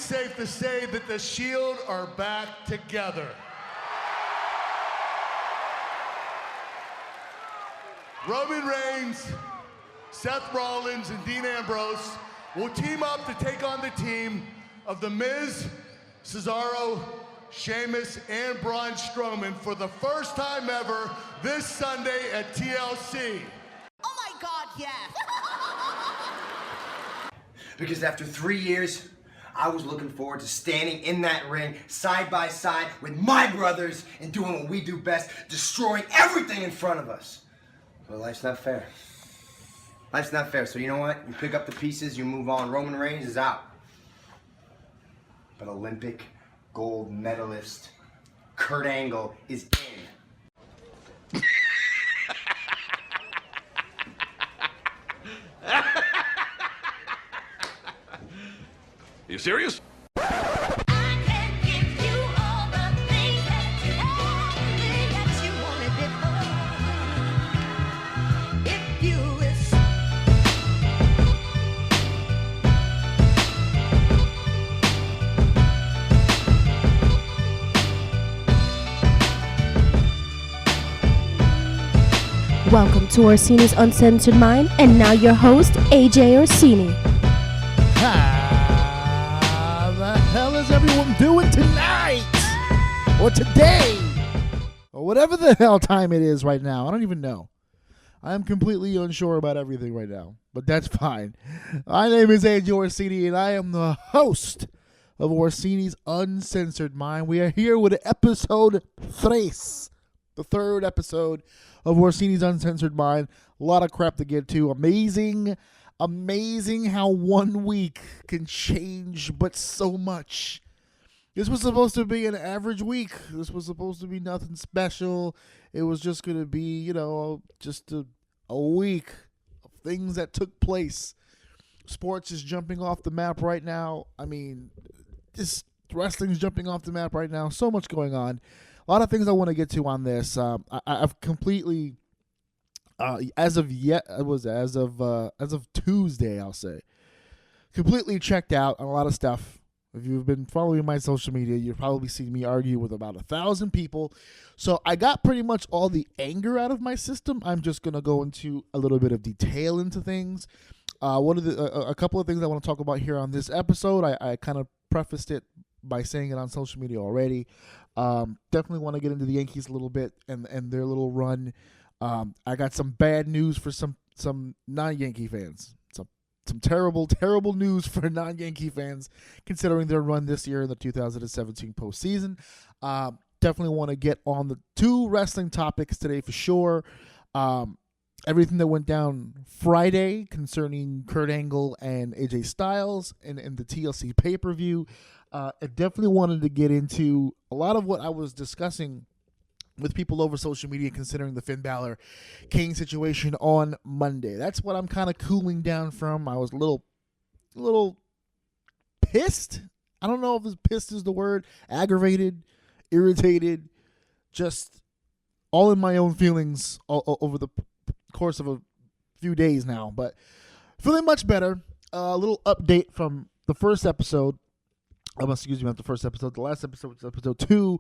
safe to say that the Shield are back together. Roman Reigns, Seth Rollins, and Dean Ambrose will team up to take on the team of The Miz, Cesaro, Sheamus, and Braun Strowman for the first time ever this Sunday at TLC. Oh my God, yes! Because after 3 years, I was looking forward to standing in that ring side by side with my brothers and doing what we do best, destroying everything in front of us. But life's not fair. Life's not fair, so you know what? You pick up the pieces, you move on. Roman Reigns is out. But Olympic gold medalist Kurt Angle is in. You serious? Welcome to Orsini's Uncensored Mind, and now your host, AJ Orsini. How the hell is everyone doing tonight? Or today? Or whatever the hell time it is right now. I don't even know. I am completely unsure about everything right now, but that's fine. My name is AJ Orsini, and I am the host of Orsini's Uncensored Mind. We are here with episode 3, the third episode of Orsini's Uncensored Mind. A lot of crap to get to. Amazing how 1 week can change but so much. This was supposed to be an average week. This was supposed to be nothing special. It was just going to be, just a week of things that took place. Sports is jumping off the map right now. I mean, just wrestling's jumping off the map right now. So much going on. A lot of things I want to get to on this. I've completely, as of Tuesday, I'll say, completely checked out on a lot of stuff. If you've been following my social media, you've probably seen me argue with about 1,000 people. So I got pretty much all the anger out of my system. I'm just gonna go into a little bit of detail into things. A couple of things I want to talk about here on this episode. I kind of prefaced it by saying it on social media already. Definitely want to get into the Yankees a little bit and their little run. I got some bad news for some non-Yankee fans. Some terrible news for non-Yankee fans considering their run this year in the 2017 postseason. Definitely want to get on the 2 wrestling topics today for sure. Everything that went down Friday concerning Kurt Angle and AJ Styles and the TLC pay-per-view. I definitely wanted to get into a lot of what I was discussing with people over social media considering the Finn Balor Kane situation on Monday. That's what I'm kind of cooling down from. I was a little pissed. I don't know if pissed is the word. Aggravated, irritated, just all in my own feelings over the course of a few days now. But feeling much better. A little update from the first episode. Excuse me, not the first episode. The last episode was episode 2.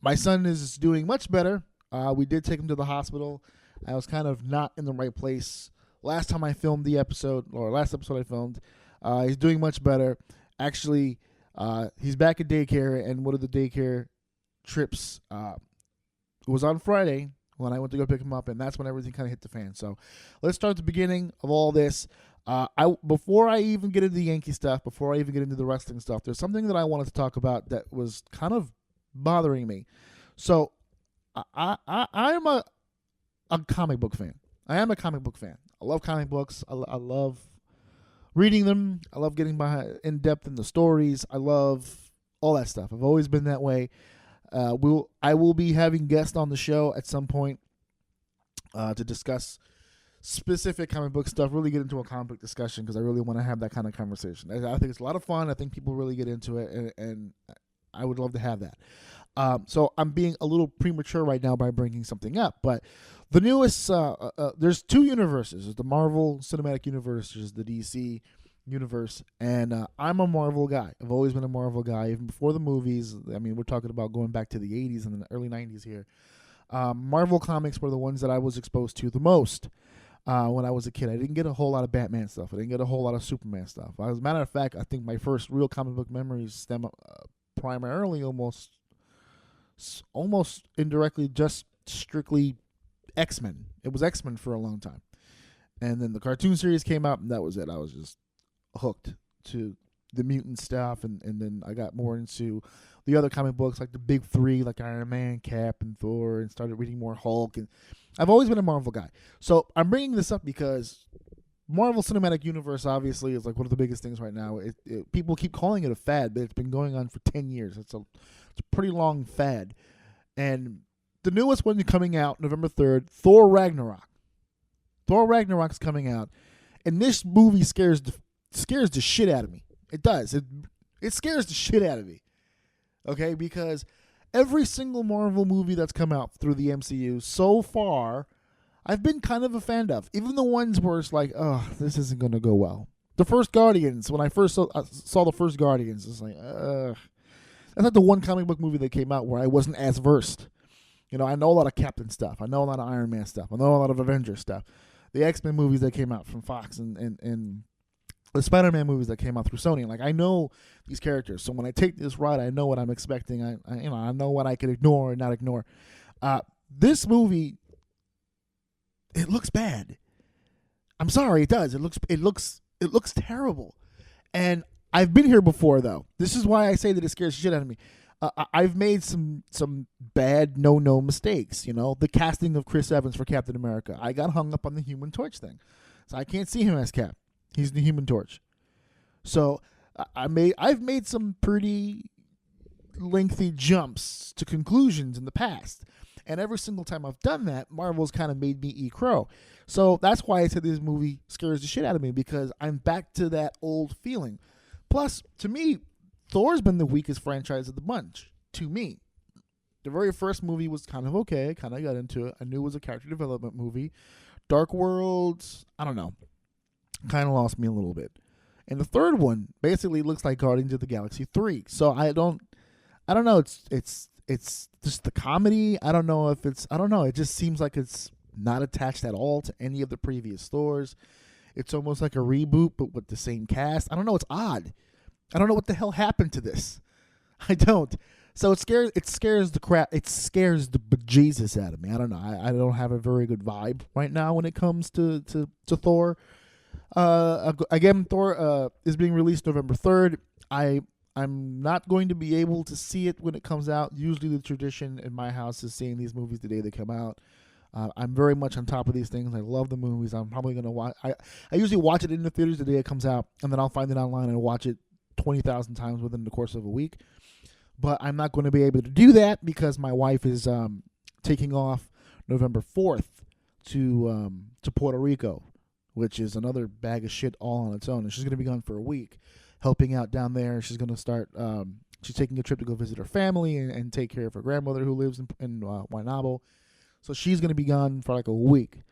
My son is doing much better. We did take him to the hospital. I was kind of not in the right place last time I filmed the episode, or last episode I filmed. He's doing much better. Actually, he's back at daycare, and one of the daycare trips was on Friday when I went to go pick him up, and that's when everything kind of hit the fan. So let's start at the beginning of all this. Before I even get into the Yankee stuff, before I even get into the wrestling stuff, there's something that I wanted to talk about that was kind of bothering me. So I am a comic book fan. I am a comic book fan. I love comic books. I love reading them. I love getting in depth in the stories. I love all that stuff. I've always been that way. I will be having guests on the show at some point to discuss specific comic book stuff, really get into a comic book discussion because I really want to have that kind of conversation. I think it's a lot of fun. I think people really get into it, and I would love to have that. So I'm being a little premature right now by bringing something up, but the newest, there's 2 universes. There's the Marvel Cinematic Universe, there's the DC universe, and I'm a Marvel guy. I've always been a Marvel guy, even before the movies. I mean, we're talking about going back to the 80s and the early 90s here. Marvel comics were the ones that I was exposed to the most when I was a kid. I didn't get a whole lot of Batman stuff. I didn't get a whole lot of Superman stuff. As a matter of fact, I think my first real comic book memories stem primarily almost indirectly just strictly X-Men. It was X-Men for a long time. And then the cartoon series came out, and that was it. I was just hooked to the mutant stuff, and then I got more into the other comic books, like the big three, like Iron Man, Cap, and Thor, and started reading more Hulk. And I've always been a Marvel guy. So I'm bringing this up because Marvel Cinematic Universe obviously is like one of the biggest things right now. People keep calling it a fad, but it's been going on for 10 years. It's a pretty long fad. And the newest one coming out November 3rd, Thor Ragnarok. Thor Ragnarok's coming out, and this movie scares the shit out of me. It does. It scares the shit out of me. Okay, because every single Marvel movie that's come out through the MCU so far, I've been kind of a fan of. Even the ones where it's like, oh, this isn't going to go well. The first Guardians, when I first saw the first Guardians, it's like, that's not the one comic book movie that came out where I wasn't as versed. You know, I know a lot of Captain stuff. I know a lot of Iron Man stuff. I know a lot of Avengers stuff. The X-Men movies that came out from Fox and the Spider-Man movies that came out through Sony. Like, I know these characters. So when I take this ride, I know what I'm expecting. I know what I can ignore and not ignore. This movie, it looks bad. I'm sorry, it does. It looks terrible. And I've been here before, though. This is why I say that it scares the shit out of me. I've made some bad no mistakes. You know, the casting of Chris Evans for Captain America. I got hung up on the Human Torch thing, so I can't see him as Cap. He's the Human Torch. So I've made some pretty lengthy jumps to conclusions in the past, and every single time I've done that, Marvel's kind of made me eat crow. So that's why I said this movie scares the shit out of me, because I'm back to that old feeling. Plus, to me, Thor's been the weakest franchise of the bunch, to me. The very first movie was kind of okay. I kind of got into it. I knew it was a character development movie. Dark World, I don't know. Kind of lost me a little bit. And the third one basically looks like Guardians of the Galaxy 3. So I don't know. It's just the comedy. I don't know. It just seems like it's not attached at all to any of the previous Thors. It's almost like a reboot, but with the same cast. I don't know. It's odd. I don't know what the hell happened to this. I don't. So it scares the bejesus out of me. I don't know. I don't have a very good vibe right now when it comes to Thor. Again, Thor is being released November 3rd. I'm not going to be able to see it when it comes out. Usually the tradition in my house is seeing these movies the day they come out. I'm very much on top of these things. I love the movies. I'm probably going to watch. I usually watch it in the theaters the day it comes out, and then I'll find it online and watch it 20,000 times within the course of a week. But I'm not going to be able to do that because my wife is taking off November 4th to Puerto Rico, which is another bag of shit all on its own. And she's going to be gone for a week, helping out down there. She's going to start. She's taking a trip to go visit her family and take care of her grandmother who lives in Guaynabo. So she's going to be gone for like a week.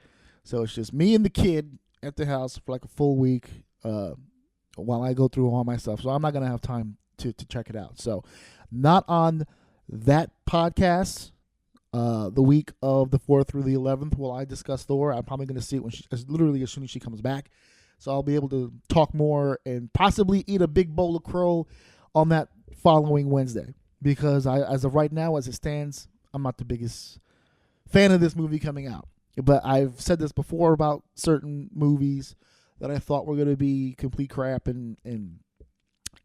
So it's just me and the kid at the house for like a full week while I go through all my stuff. So I'm not going to have time to check it out. So not on that podcast the week of the 4th through the 11th will I discuss Thor. I'm probably going to see it literally as soon as she comes back. So I'll be able to talk more and possibly eat a big bowl of crow on that following Wednesday. Because as of right now, as it stands, I'm not the biggest fan of this movie coming out. But I've said this before about certain movies that I thought were going to be complete crap, and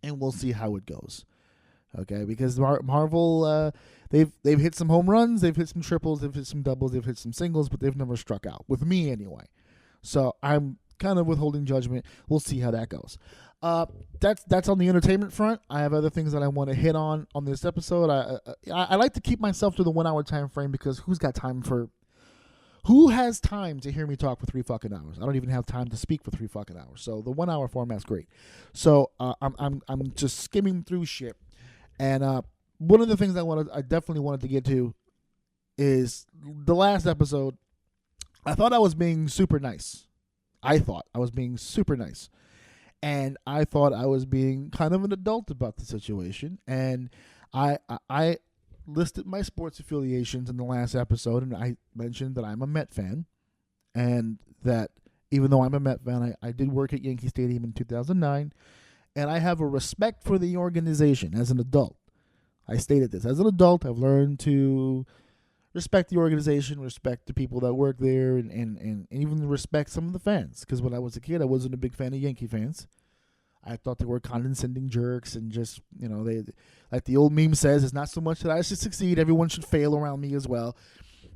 we'll see how it goes. Okay, because Marvel, they've hit some home runs, they've hit some triples, they've hit some doubles, they've hit some singles, but they've never struck out, with me anyway. So I'm kind of withholding judgment. We'll see how that goes. That's on the entertainment front. I have other things that I want to hit on this episode. I like to keep myself to the 1 hour time frame because who has time to hear me talk for 3 fucking hours? I don't even have time to speak for 3 fucking hours. So the 1 hour format's great. So I'm just skimming through shit. And one of the things I definitely wanted to get to is the last episode. I thought I was being super nice. And I thought I was being kind of an adult about the situation. And I listed my sports affiliations in the last episode, and I mentioned that I'm a Met fan, and that even though I'm a Met fan, I did work at Yankee Stadium in 2009, and I have a respect for the organization as an adult. I stated this. As an adult, I've learned to respect the organization, respect the people that work there, and even respect some of the fans. Because when I was a kid, I wasn't a big fan of Yankee fans. I thought they were condescending jerks and just, they, like the old meme says, it's not so much that I should succeed, everyone should fail around me as well.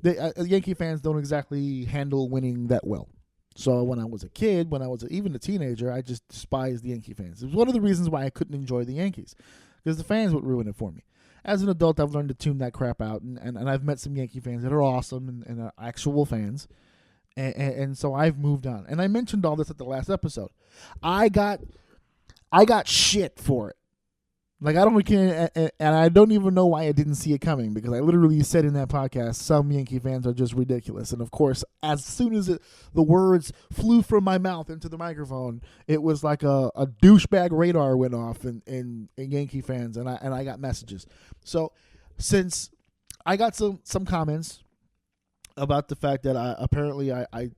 Yankee fans don't exactly handle winning that well. So when I was a kid, when I was even a teenager, I just despised the Yankee fans. It was one of the reasons why I couldn't enjoy the Yankees, because the fans would ruin it for me. As an adult, I've learned to tune that crap out, and I've met some Yankee fans that are awesome and are actual fans, and so I've moved on. And I mentioned all this at the last episode. I got shit for it. Like, I don't care, and I don't even know why I didn't see it coming, because I literally said in that podcast, some Yankee fans are just ridiculous. And of course, as soon as the words flew from my mouth into the microphone, it was like a douchebag radar went off in Yankee fans, and I got messages. So since I got some comments about the fact that I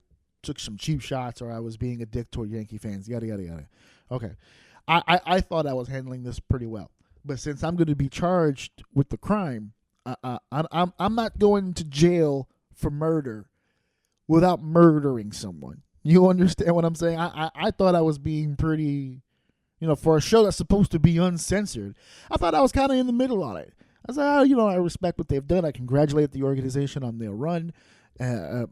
took some cheap shots, or I was being a dick toward Yankee fans, yada, yada, yada. Okay. I thought I was handling this pretty well. But since I'm going to be charged with the crime, I'm not going to jail for murder without murdering someone. You understand what I'm saying? I thought I was being pretty, for a show that's supposed to be uncensored, I thought I was kind of in the middle on it. I said, I respect what they've done. I congratulate the organization on their run. And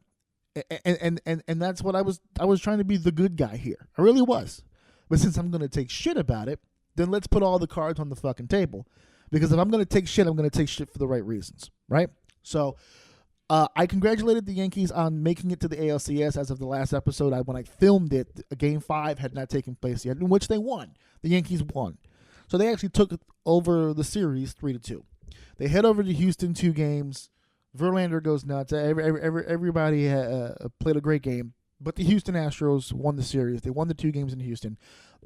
that's what I was trying to be the good guy here. I really was. But since I'm going to take shit about it, then let's put all the cards on the fucking table. Because if I'm going to take shit, I'm going to take shit for the right reasons, right? So I congratulated the Yankees on making it to the ALCS as of the last episode. When I filmed it, Game 5 had not taken place yet, in which they won. The Yankees won. So they actually took over the series 3-2. They head over to Houston 2 games. Verlander goes nuts. Everybody played a great game. But the Houston Astros won the series. They won the 2 games in Houston.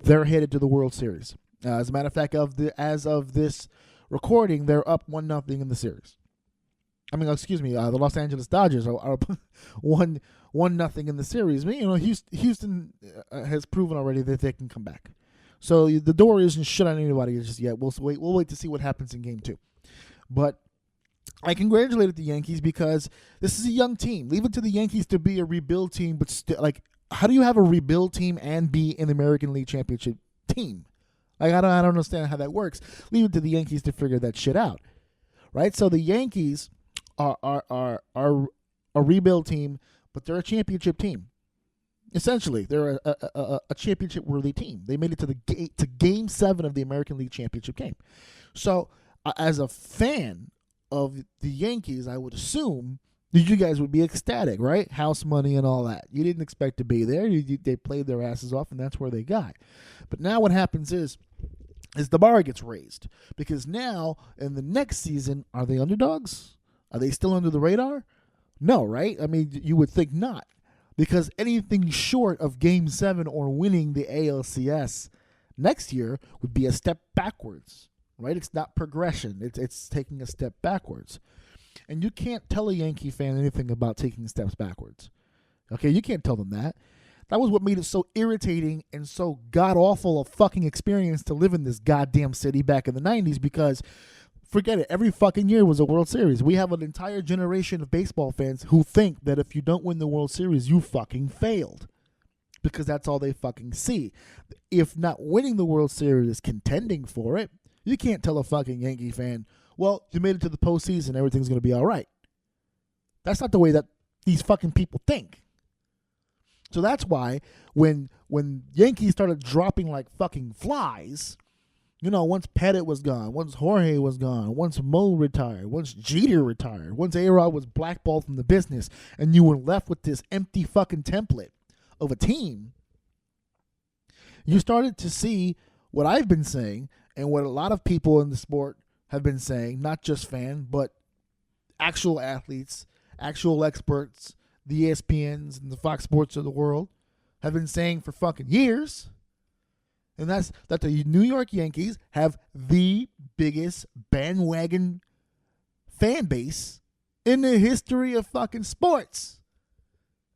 They're headed to the World Series. As a matter of fact, as of this recording, they're up 1-0 in the series. I mean, excuse me, the Los Angeles Dodgers are up 1-0 in the series. I mean, Houston has proven already that they can come back. So the door isn't shut on anybody just yet. We'll wait to see what happens in Game 2. But I congratulated the Yankees because this is a young team. Leave it to the Yankees to be a rebuild team, but still, like, how do you have a rebuild team and be an American League Championship team? Like, I don't understand how that works. Leave it to the Yankees to figure that shit out, right? So the Yankees are a rebuild team, but they're a championship team. Essentially, they're a championship-worthy team. They made it to Game 7 of the American League Championship game. So, as a fan of the Yankees, I would assume that you guys would be ecstatic, right? House money and all that. You didn't expect to be there. They played their asses off, and that's where they got. But now what happens is the bar gets raised. Because now, in the next season, are they underdogs? Are they still under the radar? No, right? I mean, you would think not. Because anything short of Game 7 or winning the ALCS next year would be a step backwards. Right? It's not progression. It's taking a step backwards. And you can't tell a Yankee fan anything about taking steps backwards. Okay? You can't tell them that. That was what made it so irritating and so god-awful a fucking experience to live in this goddamn city back in the 90s, because, forget it, every fucking year was a World Series. We have an entire generation of baseball fans who think that if you don't win the World Series, you fucking failed. Because that's all they fucking see. If not winning the World Series, contending for it, you can't tell a fucking Yankee fan, well, you made it to the postseason, everything's going to be all right. That's not the way that these fucking people think. So that's why when Yankees started dropping like fucking flies, once Pettit was gone, once Jorge was gone, once Mo retired, once Jeter retired, once A-Rod was blackballed from the business, and you were left with this empty fucking template of a team, you started to see what I've been saying, and what a lot of people in the sport have been saying, not just fans, but actual athletes, actual experts, the ESPNs and the Fox Sports of the world have been saying for fucking years, And that's that the New York Yankees have the biggest bandwagon fan base in the history of fucking sports.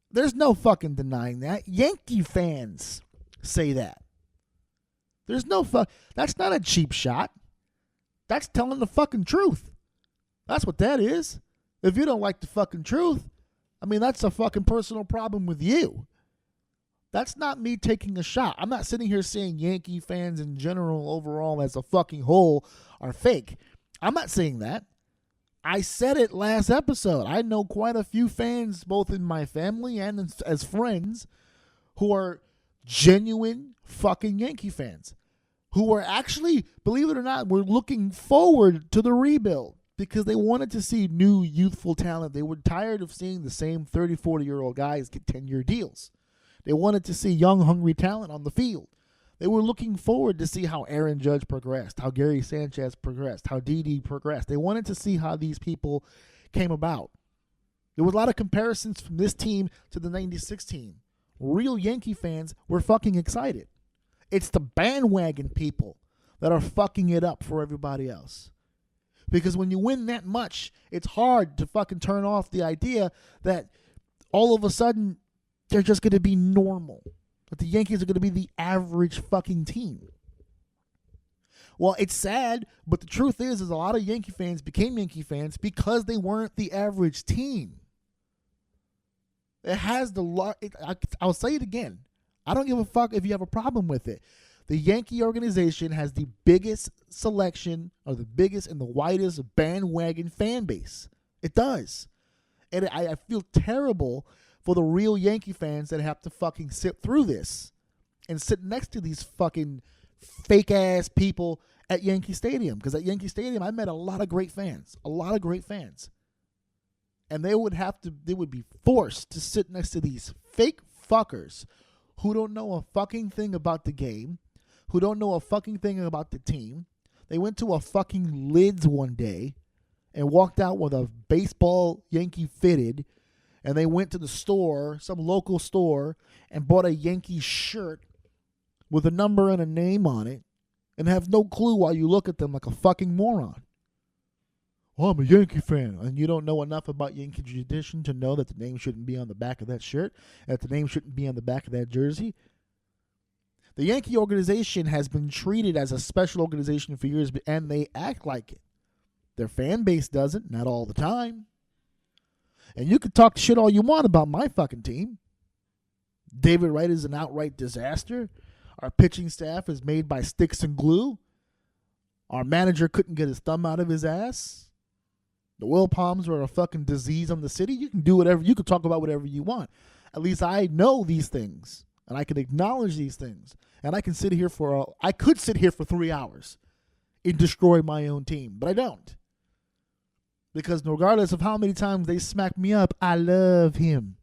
There's no fucking denying that. Yankee fans say that. There's no that's not a cheap shot. That's telling the fucking truth. That's what that is. If you don't like the fucking truth, I mean, that's a fucking personal problem with you. That's not me taking a shot. I'm not sitting here saying Yankee fans in general, overall, as a fucking whole, are fake. I'm not saying that. I said it last episode. I know quite a few fans, both in my family and as friends, who are genuine fucking Yankee fans, who are actually, believe it or not, were looking forward to the rebuild because they wanted to see new youthful talent. They were tired of seeing the same 30, 40-year-old guys get 10-year deals. They wanted to see young, hungry talent on the field. They were looking forward to see how Aaron Judge progressed, how Gary Sanchez progressed, how Didi progressed. They wanted to see how these people came about. There was a lot of comparisons from this team to the 96 team. Real Yankee fans were fucking excited. It's the bandwagon people that are fucking it up for everybody else. Because when you win that much, it's hard to fucking turn off the idea that all of a sudden they're just going to be normal. That the Yankees are going to be the average fucking team. Well, it's sad, but the truth is a lot of Yankee fans became Yankee fans because they weren't the average team. It has I'll say it again. I don't give a fuck if you have a problem with it. The Yankee organization has the biggest selection, or the biggest and the widest bandwagon fan base. It does. And I feel terrible for the real Yankee fans that have to fucking sit through this and sit next to these fucking fake ass people at Yankee Stadium. Because at Yankee Stadium, I met a lot of great fans. And they would be forced to sit next to these fake fuckers who don't know a fucking thing about the game, who don't know a fucking thing about the team. They went to a fucking Lids one day and walked out with a baseball Yankee fitted, and they went to the store, some local store, and bought a Yankee shirt with a number and a name on it, and have no clue why you look at them like a fucking moron. Oh, I'm a Yankee fan, and you don't know enough about Yankee tradition to know that the name shouldn't be on the back of that shirt, that the name shouldn't be on the back of that jersey. The Yankee organization has been treated as a special organization for years, and they act like it. Their fan base doesn't, not all the time. And you can talk shit all you want about my fucking team. David Wright is an outright disaster. Our pitching staff is made by sticks and glue. Our manager couldn't get his thumb out of his ass. The Will Palms are a fucking disease on the city. You can do whatever. You can talk about whatever you want. At least I know these things, and I can acknowledge these things. And I can sit here I could sit here for 3 hours and destroy my own team, but I don't. Because regardless of how many times they smack me up, I love him.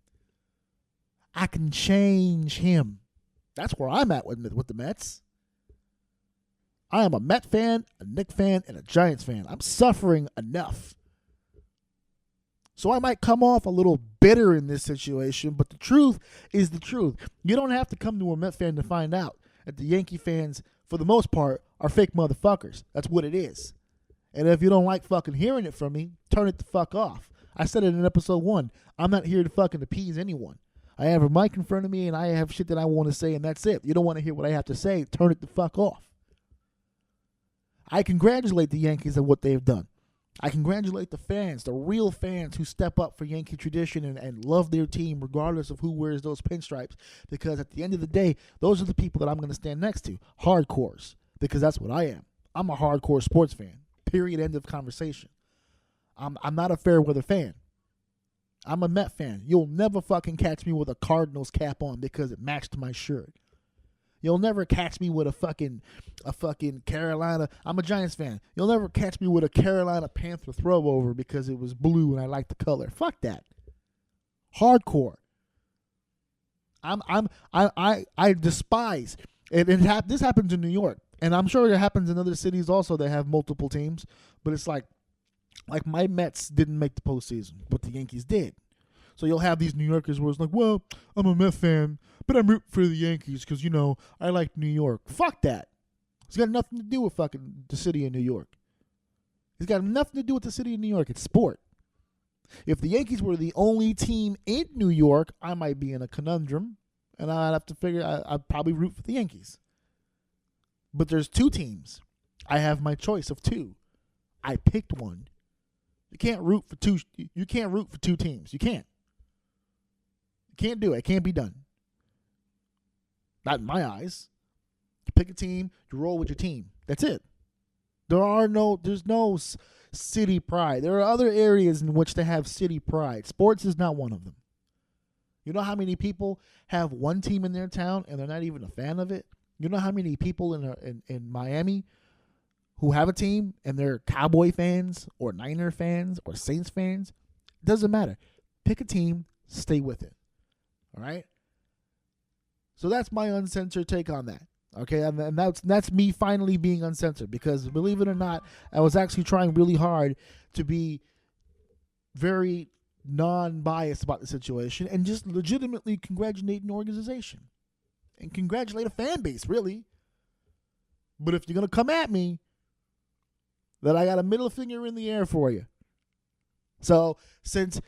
I can change him. That's where I'm at with the Mets. I am a Met fan, a Knick fan, and a Giants fan. I'm suffering enough. So I might come off a little bitter in this situation, but the truth is the truth. You don't have to come to a Met fan to find out that the Yankee fans, for the most part, are fake motherfuckers. That's what it is. And if you don't like fucking hearing it from me, turn it the fuck off. I said it in episode 1. I'm not here to fucking appease anyone. I have a mic in front of me and I have shit that I want to say, and that's it. You don't want to hear what I have to say, turn it the fuck off. I congratulate the Yankees on what they've done. I congratulate the fans, the real fans who step up for Yankee tradition and love their team regardless of who wears those pinstripes. Because at the end of the day, those are the people that I'm going to stand next to. Hardcores. Because that's what I am. I'm a hardcore sports fan. Period. End of conversation. I'm not a fair weather fan. I'm a Met fan. You'll never fucking catch me with a Cardinals cap on because it matched my shirt. You'll never catch me with a fucking Carolina. I'm a Giants fan. You'll never catch me with a Carolina Panther throw over because it was blue and I like the color. Fuck that. Hardcore. I despise it. This happens in New York, and I'm sure it happens in other cities also that have multiple teams. But it's like my Mets didn't make the postseason, but the Yankees did. So you'll have these New Yorkers where it's like, well, I'm a Mets fan, but I'm rooting for the Yankees because, you know, I like New York. Fuck that. It's got nothing to do with fucking the city of New York. It's got nothing to do with the city of New York. It's sport. If the Yankees were the only team in New York, I might be in a conundrum, and I'd have to figure I'd probably root for the Yankees. But there's two teams. I have my choice of two. I picked one. You can't root for two. You can't root for two teams. You can't. You can't do it. It can't be done. Not in my eyes. You pick a team. You roll with your team. That's it. There's no city pride. There are other areas in which they have city pride. Sports is not one of them. You know how many people have one team in their town and they're not even a fan of it? You know how many people in Miami who have a team and they're Cowboy fans or Niner fans or Saints fans? It doesn't matter. Pick a team, stay with it. All right? So that's my uncensored take on that. Okay, and that's me finally being uncensored, because believe it or not, I was actually trying really hard to be very non-biased about the situation and just legitimately congratulate an organization and congratulate a fan base, really. But if you're going to come at me, then I got a middle finger in the air for you. So since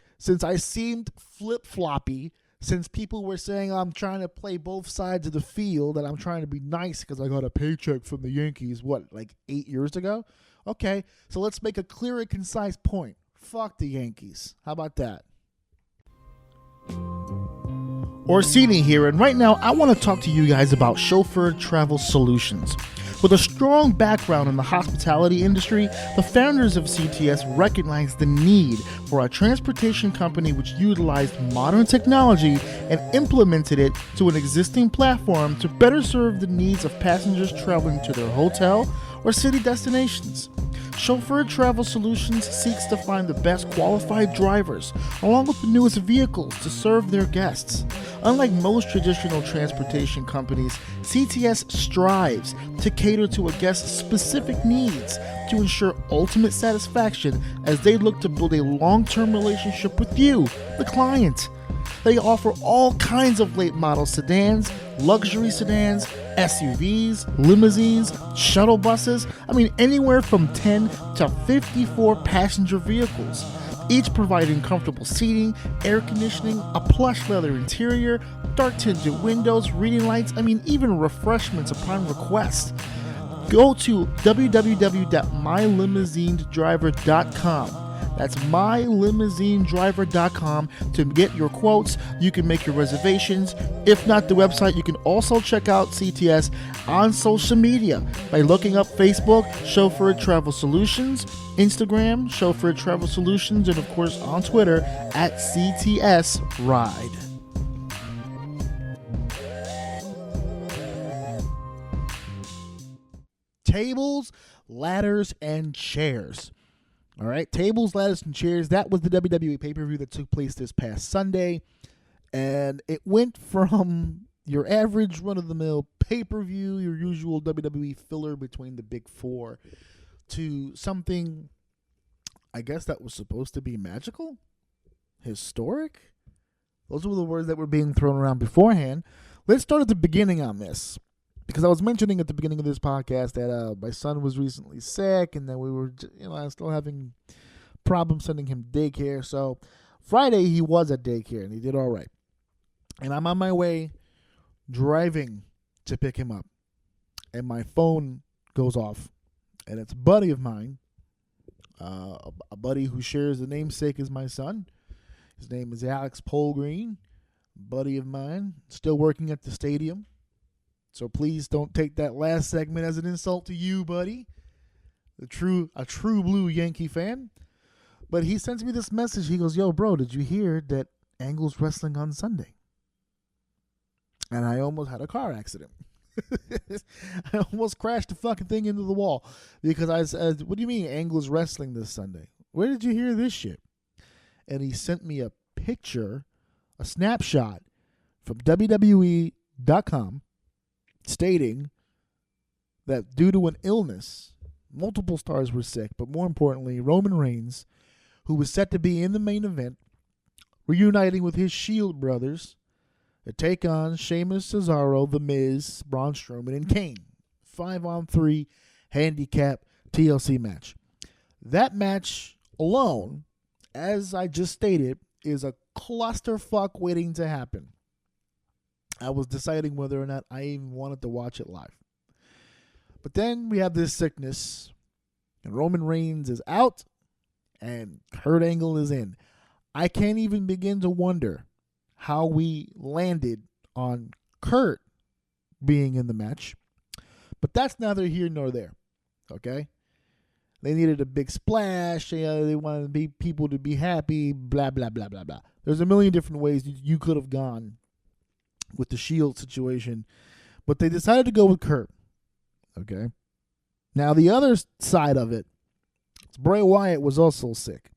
I seemed flip-floppy, since people were saying I'm trying to play both sides of the field and I'm trying to be nice because I got a paycheck from the Yankees, like 8 years ago? Okay, so let's make a clear and concise point. Fuck the Yankees. How about that? Orsini here, and right now I want to talk to you guys about Chauffeur Travel Solutions. With a strong background in the hospitality industry, the founders of CTS recognized the need for a transportation company which utilized modern technology and implemented it to an existing platform to better serve the needs of passengers traveling to their hotel or city destinations. Chauffeur Travel Solutions seeks to find the best qualified drivers, along with the newest vehicles to serve their guests. Unlike most traditional transportation companies, CTS strives to cater to a guest's specific needs to ensure ultimate satisfaction as they look to build a long-term relationship with you, the client. They offer all kinds of late model sedans, luxury sedans, SUVs, limousines, shuttle buses, anywhere from 10 to 54 passenger vehicles, each providing comfortable seating, air conditioning, a plush leather interior, dark tinted windows, reading lights, even refreshments upon request. Go to www.mylimousinedriver.com. That's mylimousinedriver.com to get your quotes. You can make your reservations. If not the website, you can also check out CTS on social media by looking up Facebook, Chauffeur Travel Solutions, Instagram, Chauffeur Travel Solutions, and of course on Twitter at CTS Ride. Tables, ladders, and chairs. All right, tables, ladders, and chairs. That was the WWE pay-per-view that took place this past Sunday. And it went from your average run-of-the-mill pay-per-view, your usual WWE filler between the big four, to something, I guess, that was supposed to be magical? Historic? Those were the words that were being thrown around beforehand. Let's start at the beginning on this, because I was mentioning at the beginning of this podcast that my son was recently sick, and that we were, still having problems sending him to daycare. So Friday he was at daycare, and he did all right. And I'm on my way driving to pick him up, and my phone goes off, and it's a buddy of mine, a buddy who shares the namesake as my son. His name is Alex Polgreen, buddy of mine, still working at the stadium. So please don't take that last segment as an insult to you, buddy. A true blue Yankee fan. But he sends me this message. He goes, "Yo, bro, did you hear that Angle's wrestling on Sunday?" And I almost had a car accident. I almost crashed the fucking thing into the wall. Because I said, "What do you mean Angle's wrestling this Sunday? Where did you hear this shit?" And he sent me a picture, a snapshot from WWE.com, stating that due to an illness, multiple stars were sick, but more importantly, Roman Reigns, who was set to be in the main event, reuniting with his Shield brothers to take on Sheamus, Cesaro, The Miz, Braun Strowman, and Kane. 5-on-3 handicap TLC match. That match alone, as I just stated, is a clusterfuck waiting to happen. I was deciding whether or not I even wanted to watch it live. But then we have this sickness, and Roman Reigns is out, and Kurt Angle is in. I can't even begin to wonder how we landed on Kurt being in the match. But that's neither here nor there, okay? They needed a big splash. They wanted people to be happy, blah, blah, blah, blah, blah. There's a million different ways you could have gone with the Shield situation, but they decided to go with Kurt, okay? Now, the other side of it, Bray Wyatt was also sick.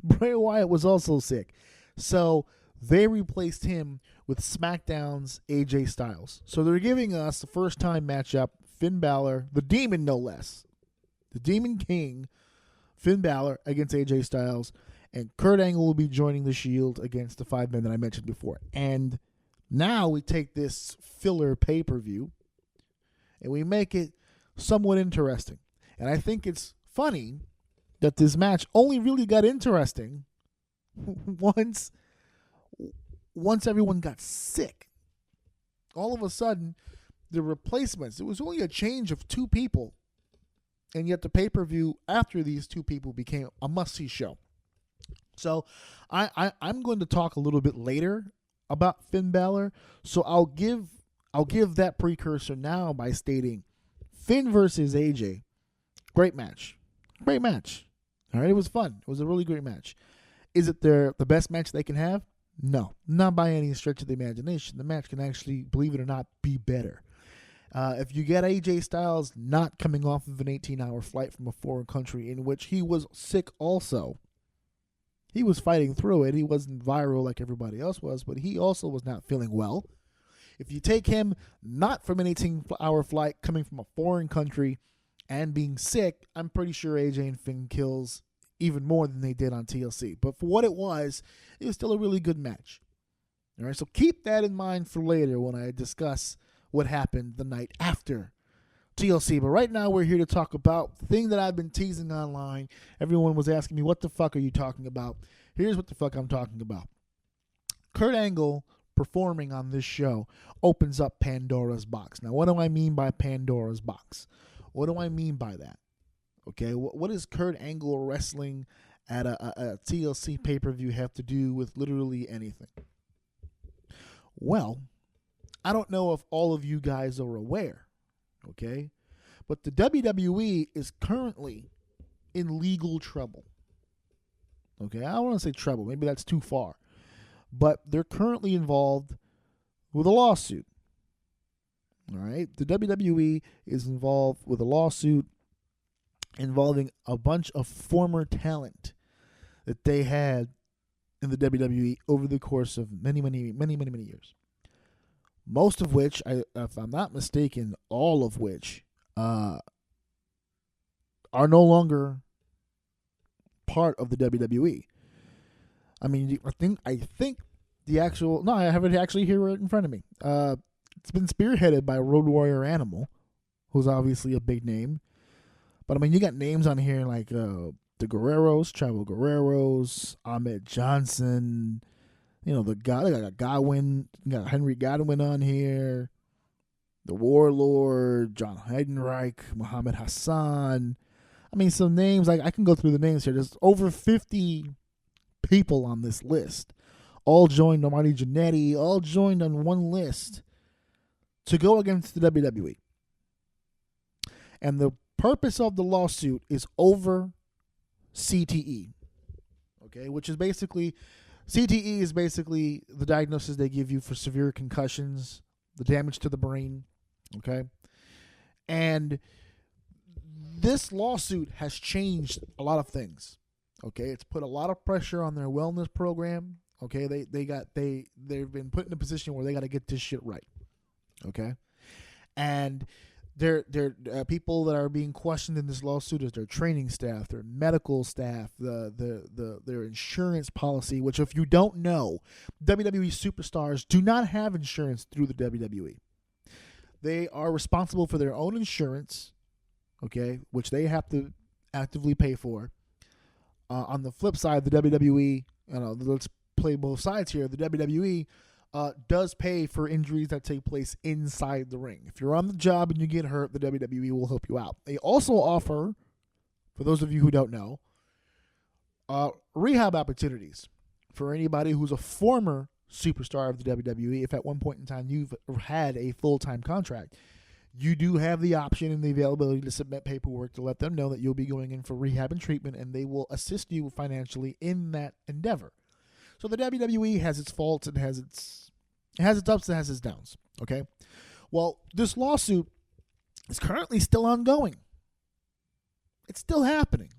Bray Wyatt was also sick. So they replaced him with SmackDown's AJ Styles. So they're giving us the first time matchup, Finn Balor, the Demon no less. The Demon King, Finn Balor against AJ Styles, and Kurt Angle will be joining the Shield against the 5 men that I mentioned before. And now we take this filler pay-per-view and we make it somewhat interesting. And I think it's funny that this match only really got interesting once everyone got sick. All of a sudden, the replacements, it was only a change of 2 people, and yet the pay-per-view after these 2 people became a must-see show. So I'm going to talk a little bit later about Finn Balor, so I'll give that precursor now by stating Finn versus AJ, great match. Great match. All right, it was fun. It was a really great match. Is it the best match they can have? No, not by any stretch of the imagination. The match can actually, believe it or not, be better. If you get AJ Styles not coming off of an 18-hour flight from a foreign country in which he was sick also, he was fighting through it. He wasn't viral like everybody else was, but he also was not feeling well. If you take him not from an 18-hour flight coming from a foreign country and being sick, I'm pretty sure AJ and Finn kills even more than they did on TLC. But for what it was still a really good match. All right, so keep that in mind for later when I discuss what happened the night after TLC. But right now we're here to talk about the thing that I've been teasing online. Everyone was asking me, what the fuck are you talking about? Here's what the fuck I'm talking about. Kurt Angle performing on this show opens up Pandora's box. Now, what do I mean by Pandora's box? What do I mean by that? Okay, what does Kurt Angle wrestling at a TLC pay-per-view have to do with literally anything? Well, I don't know if all of you guys are aware, okay? But the WWE is currently in legal trouble. Okay, I don't want to say trouble. Maybe that's too far. But they're currently involved with a lawsuit. All right, the WWE is involved with a lawsuit involving a bunch of former talent that they had in the WWE over the course of many years. Most of which, if I'm not mistaken, all of which are no longer part of the WWE. I mean, I think the actual... No, I have it actually here right in front of me. It's been spearheaded by Road Warrior Animal, who's obviously a big name. But, I mean, you got names on here like the Guerreros, Chavo Guerreros, Ahmed Johnson, you know, they got Godwin, you got Henry Godwin on here, the Warlord, John Heidenreich, Muhammad Hassan. I mean, some names, like I can go through the names here. There's over 50 people on this list. All joined, Marty Jannetty, all joined on one list to go against the WWE. And the purpose of the lawsuit is over CTE. Okay, which is basically... CTE is basically the diagnosis they give you for severe concussions, the damage to the brain, okay? And this lawsuit has changed a lot of things, okay? It's put a lot of pressure on their wellness program, okay? They've been put in a position where they got to get this shit right, okay? And They're people that are being questioned in this lawsuit is their training staff, their medical staff, their insurance policy. Which, if you don't know, WWE superstars do not have insurance through the WWE. They are responsible for their own insurance, okay, which they have to actively pay for. On the flip side, the WWE, let's play both sides here. The WWE does pay for injuries that take place inside the ring. If you're on the job and you get hurt, the WWE will help you out. They also offer, for those of you who don't know, rehab opportunities for anybody who's a former superstar of the WWE. If at one point in time you've had a full-time contract, you do have the option and the availability to submit paperwork to let them know that you'll be going in for rehab and treatment, and they will assist you financially in that endeavor. So the WWE has its faults and has its ups and has its downs. Okay, well, this lawsuit is currently still ongoing. It's still happening.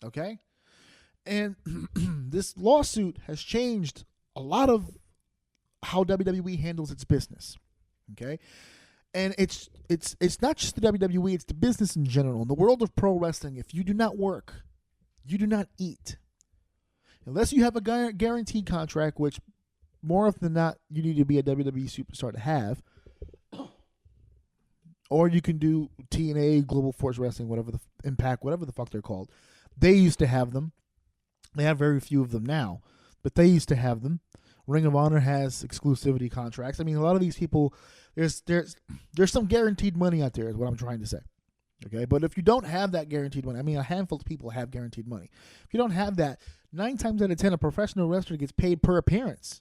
Okay, and this lawsuit has changed a lot of how WWE handles its business. Okay, and it's not just the WWE; it's the business in general. In the world of pro wrestling, if you do not work, you do not eat. Unless you have a guaranteed contract, which more often than not, you need to be a WWE superstar to have. Or you can do TNA, Global Force Wrestling, whatever the Impact, whatever the fuck they're called. They used to have them. They have very few of them now, but they used to have them. Ring of Honor has exclusivity contracts. I mean, a lot of these people, there's some guaranteed money out there is what I'm trying to say. Okay, but if you don't have that guaranteed money, I mean, a handful of people have guaranteed money. If you don't have that, 9 times out of 10, a professional wrestler gets paid per appearance,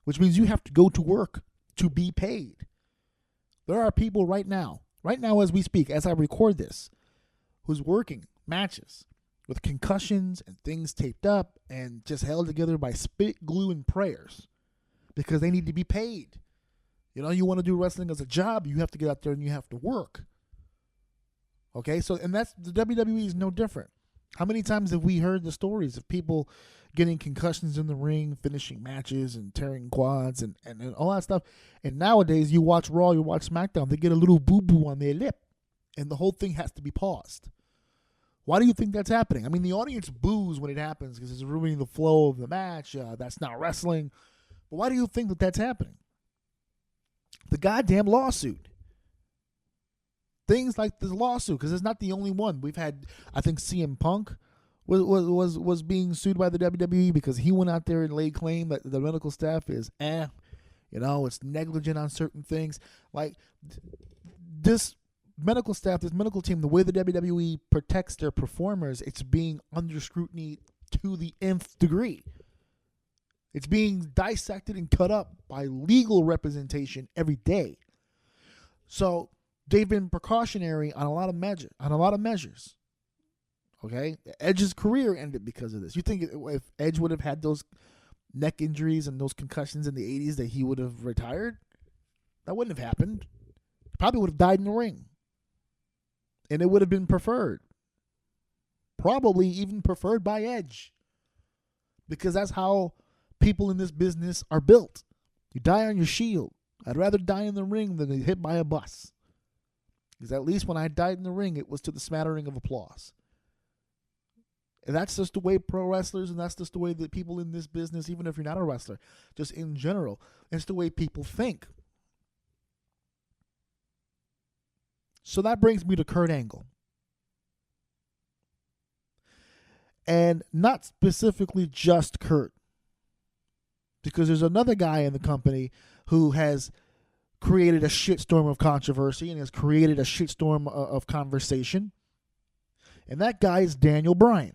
which means you have to go to work to be paid. There are people right now as we speak, as I record this, who's working matches with concussions and things taped up and just held together by spit, glue, and prayers because they need to be paid. You know, you want to do wrestling as a job, you have to get out there and you have to work. Okay, so, and that's, the WWE is no different. How many times have we heard the stories of people getting concussions in the ring, finishing matches and tearing quads and all that stuff? And nowadays, you watch Raw, you watch SmackDown, they get a little boo-boo on their lip, and the whole thing has to be paused. Why do you think that's happening? I mean, the audience boos when it happens because it's ruining the flow of the match. That's not wrestling. But why do you think that that's happening? The goddamn lawsuit. Things like this lawsuit, because it's not the only one. We've had, I think CM Punk was being sued by the WWE because he went out there and laid claim that the medical staff is it's negligent on certain things. Like this medical staff, this medical team, the way the WWE protects their performers, it's being under scrutiny to the nth degree. It's being dissected and cut up by legal representation every day. So they've been precautionary on a lot of measures. Okay, Edge's career ended because of this. You think if Edge would have had those neck injuries and those concussions in the 80s that he would have retired? That wouldn't have happened. He probably would have died in the ring. And it would have been preferred. Probably even preferred by Edge. Because that's how people in this business are built. You die on your shield. I'd rather die in the ring than be hit by a bus. Because at least when I died in the ring, it was to the smattering of applause. And that's just the way pro wrestlers, and that's just the way that people in this business, even if you're not a wrestler, just in general, it's the way people think. So that brings me to Kurt Angle. And not specifically just Kurt. Because there's another guy in the company who has created a shitstorm of controversy and has created a shitstorm of conversation. And that guy is Daniel Bryan.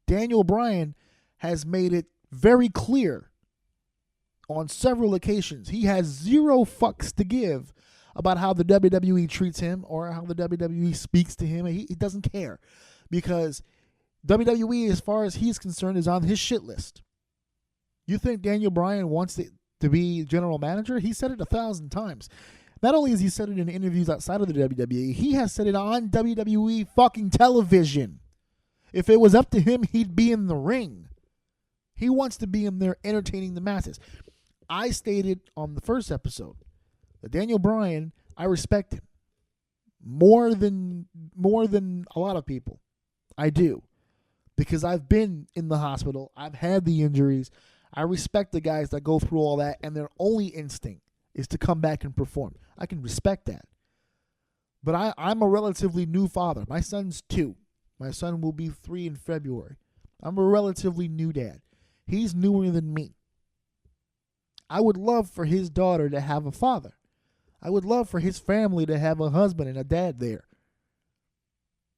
Daniel Bryan has made it very clear on several occasions he has zero fucks to give about how the WWE treats him or how the WWE speaks to him. He doesn't care because WWE, as far as he's concerned, is on his shit list. You think Daniel Bryan wants to be general manager? He said it 1,000 times. Not only has he said it in interviews outside of the WWE, he has said it on WWE fucking television. If it was up to him, he'd be in the ring. He wants to be in there entertaining the masses. I stated on the first episode Daniel Bryan, I respect him more than a lot of people. I do. Because I've been in the hospital. I've had the injuries. I respect the guys that go through all that, and their only instinct is to come back and perform. I can respect that. But I'm a relatively new father. My son's 2. My son will be 3 in February. I'm a relatively new dad. He's newer than me. I would love for his daughter to have a father. I would love for his family to have a husband and a dad there.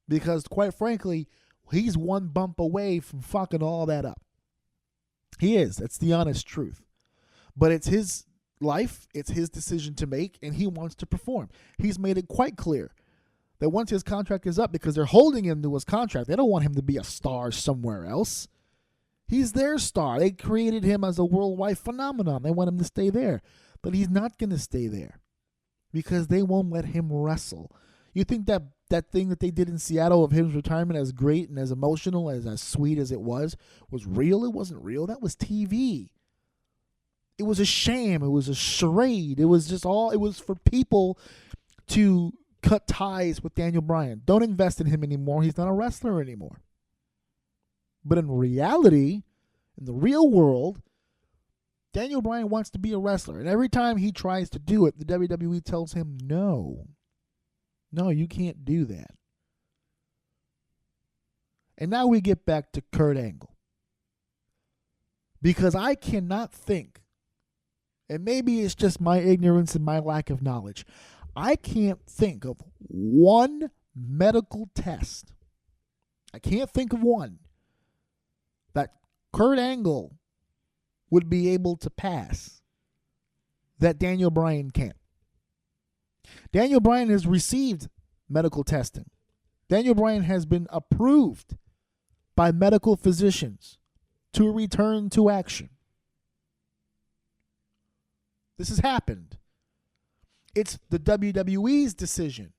Because, quite frankly, he's one bump away from fucking all that up. He is. That's the honest truth. But it's his life. It's his decision to make, and he wants to perform. He's made it quite clear that once his contract is up, because they're holding him to his contract, they don't want him to be a star somewhere else. He's their star. They created him as a worldwide phenomenon. They want him to stay there. But he's not going to stay there because they won't let him wrestle. You think that thing that they did in Seattle of his retirement, as great and as emotional, as sweet as it was real? It wasn't real. That was TV. It was a sham. It was a charade. It was for people to cut ties with Daniel Bryan. Don't invest in him anymore. He's not a wrestler anymore. But in reality, in the real world, Daniel Bryan wants to be a wrestler. And every time he tries to do it, the WWE tells him no. No, you can't do that. And now we get back to Kurt Angle. Because I cannot think, and maybe it's just my ignorance and my lack of knowledge, I can't think of one medical test. I can't think of one that Kurt Angle would be able to pass that Daniel Bryan can't. Daniel Bryan has received medical testing. Daniel Bryan has been approved by medical physicians to return to action. This has happened. It's the WWE's decision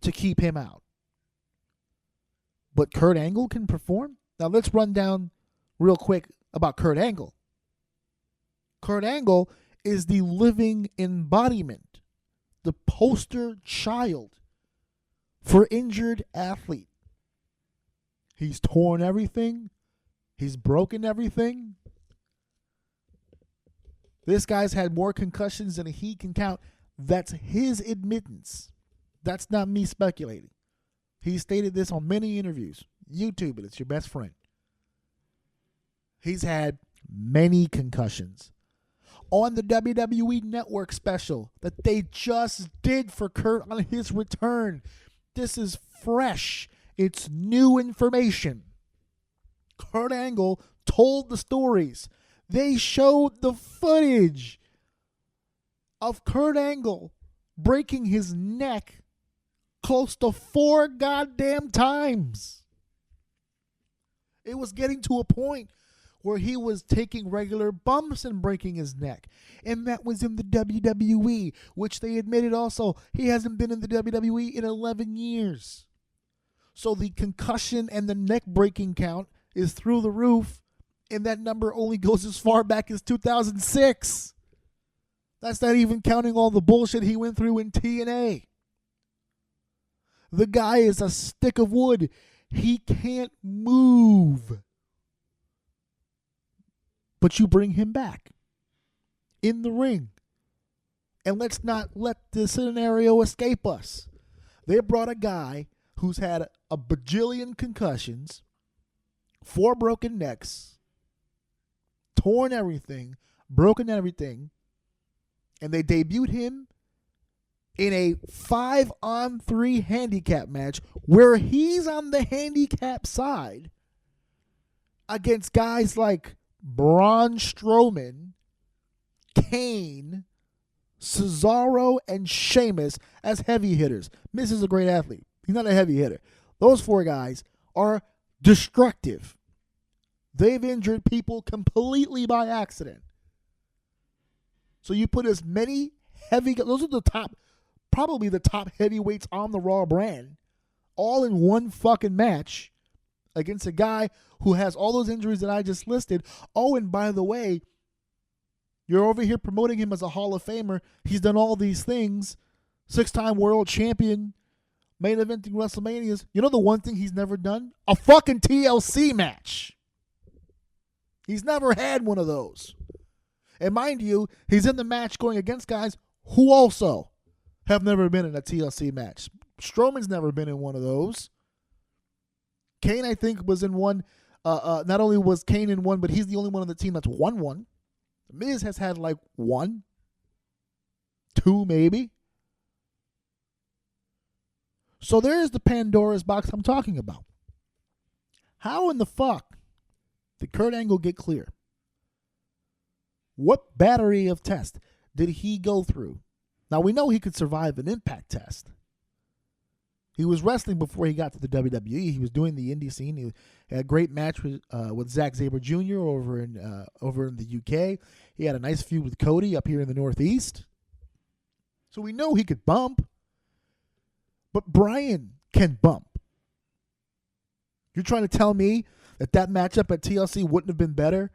to keep him out. But Kurt Angle can perform? Now let's run down real quick about Kurt Angle. Kurt Angle is the living embodiment, the poster child for injured athlete. He's torn everything. He's broken everything. This guy's had more concussions than he can count. That's his admittance. That's not me speculating. He stated this on many interviews. YouTube it. It's your best friend. He's had many concussions. On the WWE Network special that they just did for Kurt on his return, this is fresh. It's new information. Kurt Angle told the stories. They showed the footage of Kurt Angle breaking his neck close to 4 goddamn times. It was getting to a point where he was taking regular bumps and breaking his neck. And that was in the WWE, which they admitted also he hasn't been in the WWE in 11 years. So the concussion and the neck breaking count is through the roof, and that number only goes as far back as 2006. That's not even counting all the bullshit he went through in TNA. The guy is a stick of wood. He can't move. But you bring him back in the ring. And let's not let the scenario escape us. They brought a guy who's had a bajillion concussions, 4 broken necks, torn everything, broken everything, and they debuted him in a 5-on-3 handicap match where he's on the handicap side against guys like Braun Strowman, Kane, Cesaro, and Sheamus as heavy hitters. Miz is a great athlete. He's not a heavy hitter. Those 4 guys are destructive. They've injured people completely by accident. So you put as many those are the top, probably the top heavyweights on the Raw brand, all in one fucking match against a guy who has all those injuries that I just listed. Oh, and by the way, You're over here promoting him as a Hall of Famer. He's done all these things. 6-time world champion, main eventing WrestleManias. You know the one thing he's never done? A fucking TLC match. He's never had one of those. And mind you, he's in the match going against guys who also have never been in a TLC match. Strowman's never been in one of those. Kane, I think, was in one. Not only was Kane in one, but he's the only one on the team that's won one. The Miz has had like 1, 2 maybe. So there's the Pandora's box I'm talking about. How in the fuck did Kurt Angle get clear? What battery of tests did he go through? Now, we know he could survive an Impact test. He was wrestling before he got to the WWE. He was doing the indie scene. He had a great match with Zack Sabre Jr. over in the UK. He had a nice feud with Cody up here in the Northeast. So we know he could bump. But Bryan can bump. You're trying to tell me that matchup at TLC wouldn't have been better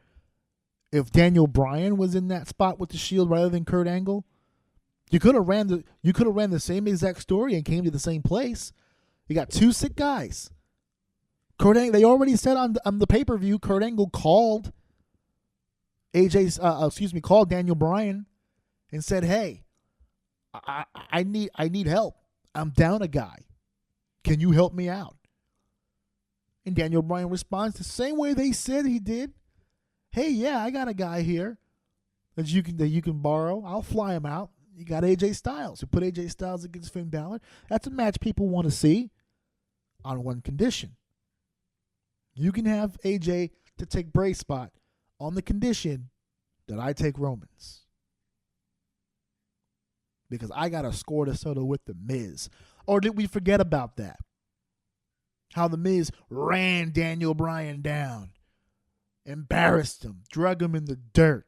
if Daniel Bryan was in that spot with the Shield rather than Kurt Angle? You could have ran the same exact story and came to the same place. You got 2 sick guys. Kurt Angle, they already said on the pay-per-view, Kurt Angle called called Daniel Bryan and said, "Hey, I need help. I'm down a guy. Can you help me out?" And Daniel Bryan responds the same way they said he did. "Hey, yeah, I got a guy here that you can borrow. I'll fly him out." You got AJ Styles. You put AJ Styles against Finn Balor. That's a match people want to see on one condition. You can have AJ to take Bray's spot on the condition that I take Roman's. Because I got to score to settle with The Miz. Or did we forget about that? How The Miz ran Daniel Bryan down. Embarrassed him. Drug him in the dirt.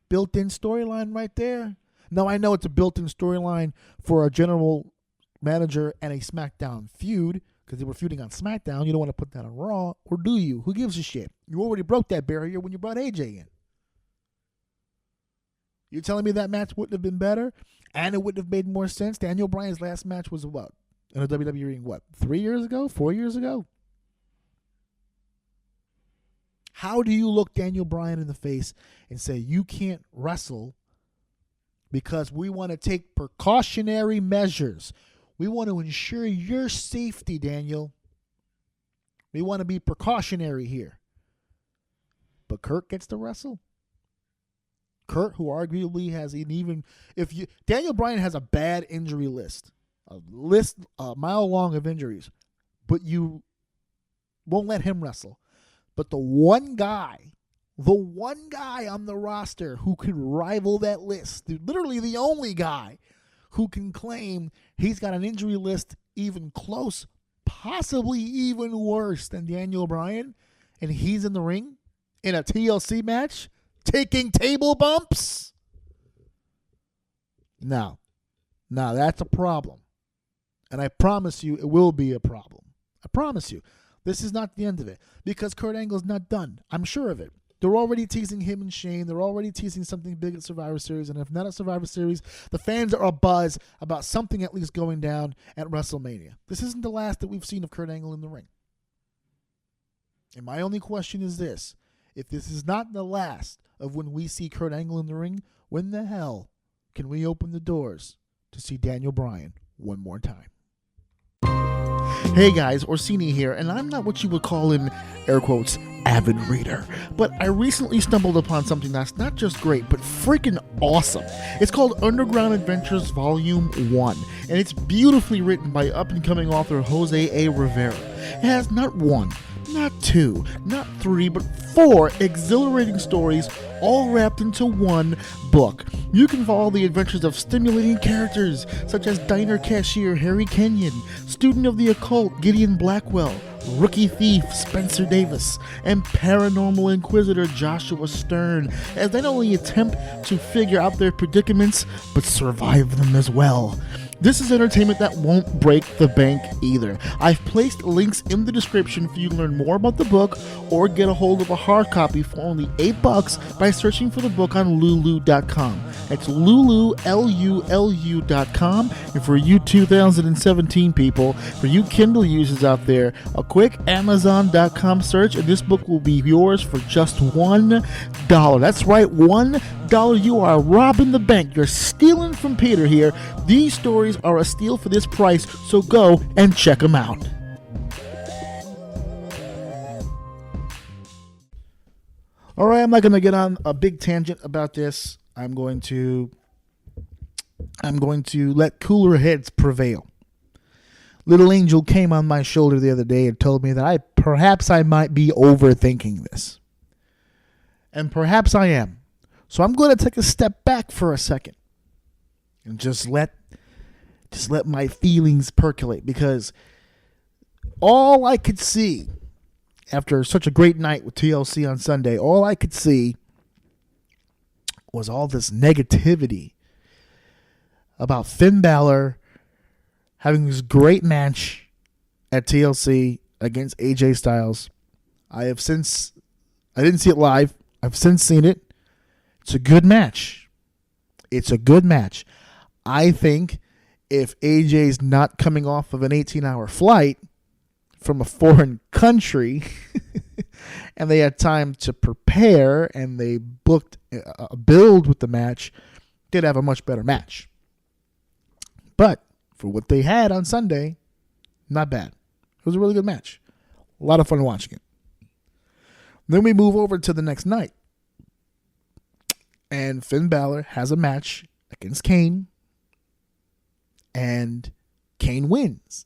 Built-in storyline right there. Now, I know it's a built-in storyline for a general manager and a SmackDown feud because they were feuding on SmackDown. You don't want to put that on Raw, or do you? Who gives a shit? You already broke that barrier when you brought AJ in. You're telling me that match wouldn't have been better and it would have made more sense? Daniel Bryan's last match was what? In a WWE ring, what? 3 years ago? 4 years ago? How do you look Daniel Bryan in the face and say you can't wrestle because we want to take precautionary measures? We want to ensure your safety, Daniel. We want to be precautionary here. But Kurt gets to wrestle? Kurt, who arguably has an even... Daniel Bryan has a bad injury list. A mile long of injuries. But you won't let him wrestle. But the one guy on the roster who could rival that list, literally the only guy who can claim he's got an injury list even close, possibly even worse than Daniel Bryan, and he's in the ring in a TLC match taking table bumps? Now that's a problem. And I promise you it will be a problem. I promise you. This is not the end of it because Kurt Angle's not done. I'm sure of it. They're already teasing him and Shane. They're already teasing something big at Survivor Series. And if not at Survivor Series, the fans are abuzz about something at least going down at WrestleMania. This isn't the last that we've seen of Kurt Angle in the ring. And my only question is this. If this is not the last of when we see Kurt Angle in the ring, when the hell can we open the doors to see Daniel Bryan one more time? Hey guys, Orsini here, and I'm not what you would call an, air quotes, avid reader, but I recently stumbled upon something that's not just great, but freaking awesome. It's called Underground Adventures Volume 1, and it's beautifully written by up-and-coming author Jose A. Rivera. It has not 1, not 2, not 3, but 4 exhilarating stories all wrapped into one book. You can follow the adventures of stimulating characters such as diner cashier Harry Kenyon, student of the occult Gideon Blackwell, rookie thief Spencer Davis, and paranormal inquisitor Joshua Stern, as they not only attempt to figure out their predicaments, but survive them as well. This is entertainment that won't break the bank either. I've placed links in the description for you to learn more about the book or get a hold of a hard copy for only $8 by searching for the book on lulu.com. That's Lulu, Lulu.com. And for you 2017 people, for you Kindle users out there, a quick Amazon.com search and this book will be yours for just $1. That's right, $1. You are robbing the bank. You're stealing from Peter here. These stories are a steal for this price, so go and check them out. All right, I'm not going to get on a big tangent about this. I'm going to let cooler heads prevail. Little angel came on my shoulder the other day and told me that perhaps I might be overthinking this. And perhaps I am. So I'm going to take a step back for a second and just let my feelings percolate, because all I could see after such a great night with TLC on Sunday, all I could see was all this negativity about Finn Balor having this great match at TLC against AJ Styles. I didn't see it live. I've since seen it. It's a good match. I think if AJ's not coming off of an 18-hour flight from a foreign country and they had time to prepare and they booked a build with the match, they'd have a much better match. But for what they had on Sunday, not bad. It was a really good match. A lot of fun watching it. Then we move over to the next night. And Finn Balor has a match against Kane. And Kane wins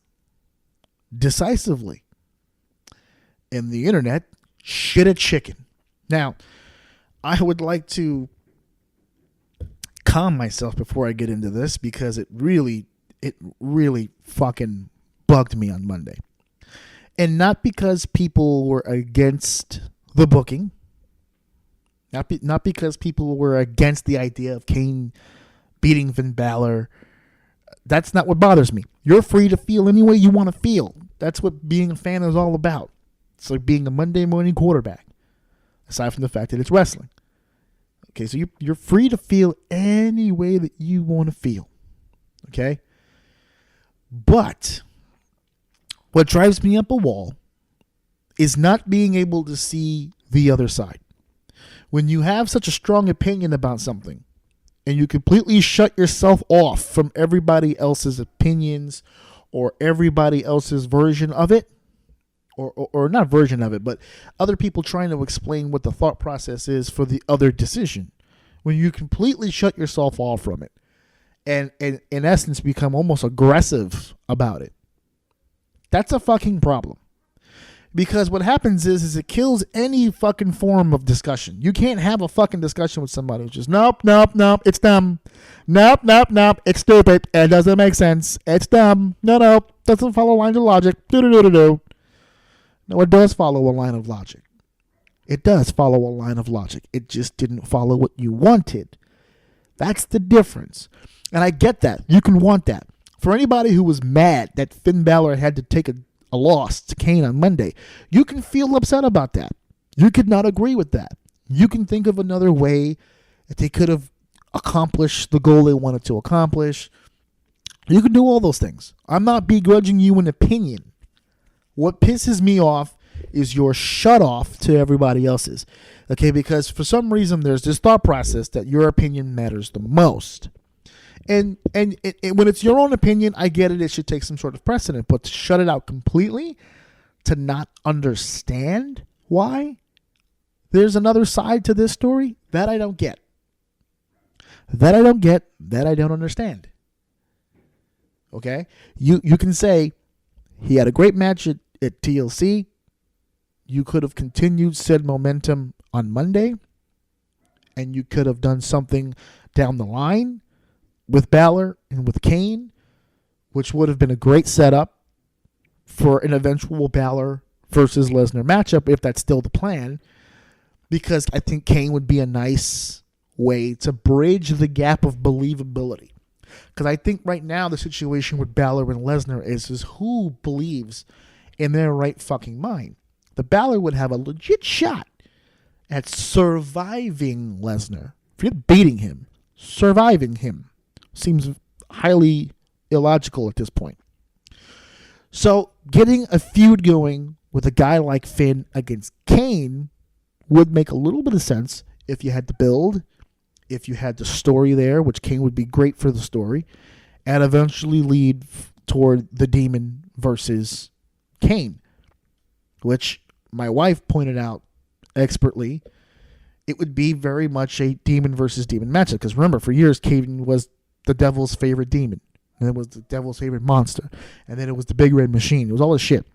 decisively. And the internet shit a chicken. Now, I would like to calm myself before I get into this, because it really fucking bugged me on Monday. And not because people were against the booking. Not because people were against the idea of Kane beating Finn Balor. That's not what bothers me. You're free to feel any way you want to feel. That's what being a fan is all about. It's like being a Monday morning quarterback, aside from the fact that it's wrestling. Okay, so you're free to feel any way that you want to feel. Okay? But what drives me up a wall is not being able to see the other side. When you have such a strong opinion about something and you completely shut yourself off from everybody else's opinions or everybody else's version of it, or not version of it, but other people trying to explain what the thought process is for the other decision, when you completely shut yourself off from it and in essence become almost aggressive about it, that's a fucking problem. Because what happens is it kills any fucking form of discussion. You can't have a fucking discussion with somebody who's just, nope, it's dumb. Nope, it's stupid. It doesn't make sense. It's dumb. No, doesn't follow lines of logic. No, it does follow a line of logic. It does follow a line of logic. It just didn't follow what you wanted. That's the difference. And I get that. You can want that. For anybody who was mad that Finn Balor had to take a loss to Kane on Monday, you can feel upset about that. You could not agree with that. You can think of another way that they could have accomplished the goal they wanted to accomplish. You can do all those things. I'm not begrudging you an opinion. What pisses me off is your shut off to everybody else's. Okay, because for some reason there's this thought process that your opinion matters the most. And when it's your own opinion, I get it. It should take some sort of precedent. But to shut it out completely, to not understand why there's another side to this story, that I don't get. That I don't understand. Okay? You can say he had a great match at TLC. You could have continued said momentum on Monday. And you could have done something down the line with Balor and with Kane, which would have been a great setup for an eventual Balor versus Lesnar matchup, if that's still the plan, because I think Kane would be a nice way to bridge the gap of believability. Because I think right now the situation with Balor and Lesnar is who believes in their right fucking mind. The Balor would have a legit shot at surviving Lesnar. Forget beating him. Surviving him. Seems highly illogical at this point. So getting a feud going with a guy like Finn against Kane would make a little bit of sense if you had the build, if you had the story there, which Kane would be great for the story, and eventually lead toward the Demon versus Kane, which my wife pointed out expertly. It would be very much a Demon versus Demon matchup, because remember, for years, Kane was the devil's favorite demon, and it was the devil's favorite monster, and then it was the big red machine. It was all this shit.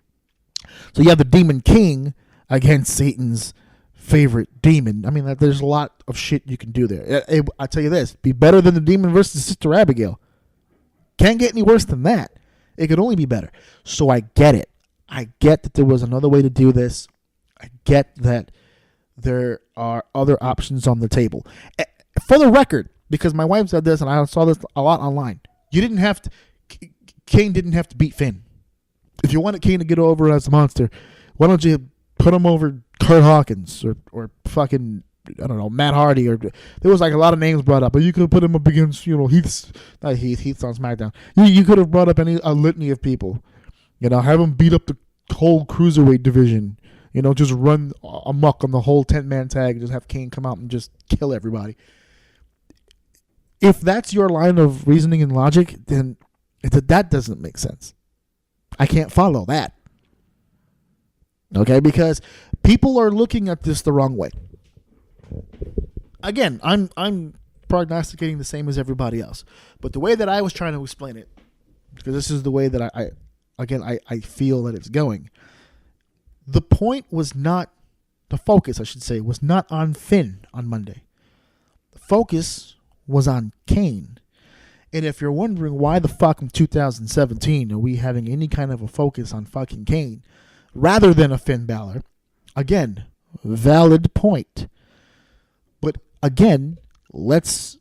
So you have the Demon King against Satan's favorite demon. I mean, there's a lot of shit you can do there. I tell you this, be better than the Demon versus Sister Abigail. Can't get any worse than that. It could only be better. So I get it. I get that there was another way to do this. I get that there are other options on the table. For the record, because my wife said this and I saw this a lot online, Kane didn't have to beat Finn. If you wanted Kane to get over as a monster, why don't you put him over Kurt Hawkins or fucking, I don't know, Matt Hardy, or there was like a lot of names brought up, but you could have put him up against, Heath's on SmackDown. You could have brought up a litany of people, have him beat up the whole cruiserweight division, just run amok on the whole 10-man tag and just have Kane come out and just kill everybody. If that's your line of reasoning and logic, then that doesn't make sense. I can't follow that. Okay, because people are looking at this the wrong way. Again, I'm prognosticating the same as everybody else, but the way that I was trying to explain it, because this is the way that I feel that it's going. The point was not, the focus, I should say, was not on Finn on Monday. The focus was on Kane. And if you're wondering why the fuck in 2017 are we having any kind of a focus on fucking Kane rather than a Finn Balor, again, valid point. But again, let's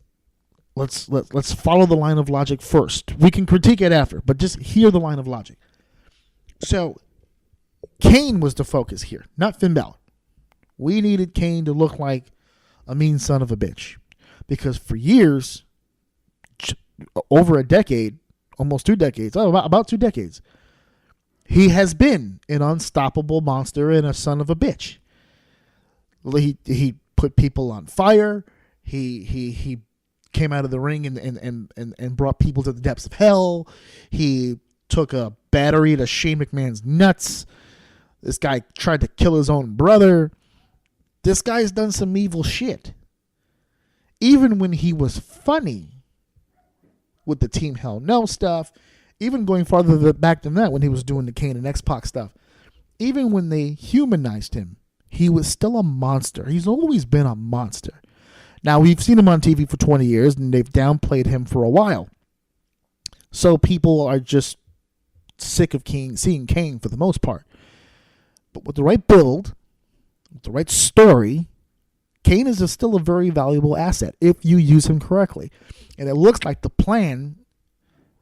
follow the line of logic first. We can critique it after, but just hear the line of logic. So Kane was the focus here, not Finn Balor. We needed Kane to look like a mean son of a bitch, because for years, over a decade, almost 2 decades, about 2 decades, he has been an unstoppable monster and a son of a bitch. He put people on fire. He came out of the ring and brought people to the depths of hell. He took a battery to Shane McMahon's nuts. This guy tried to kill his own brother. This guy's done some evil shit. Even when he was funny with the Team Hell No stuff, even going farther back than that when he was doing the Kane and X-Pac stuff, even when they humanized him, he was still a monster. He's always been a monster. Now, we've seen him on TV for 20 years, and they've downplayed him for a while. So people are just sick of seeing Kane for the most part. But with the right build, with the right story, Kane is still a very valuable asset if you use him correctly. And it looks like the plan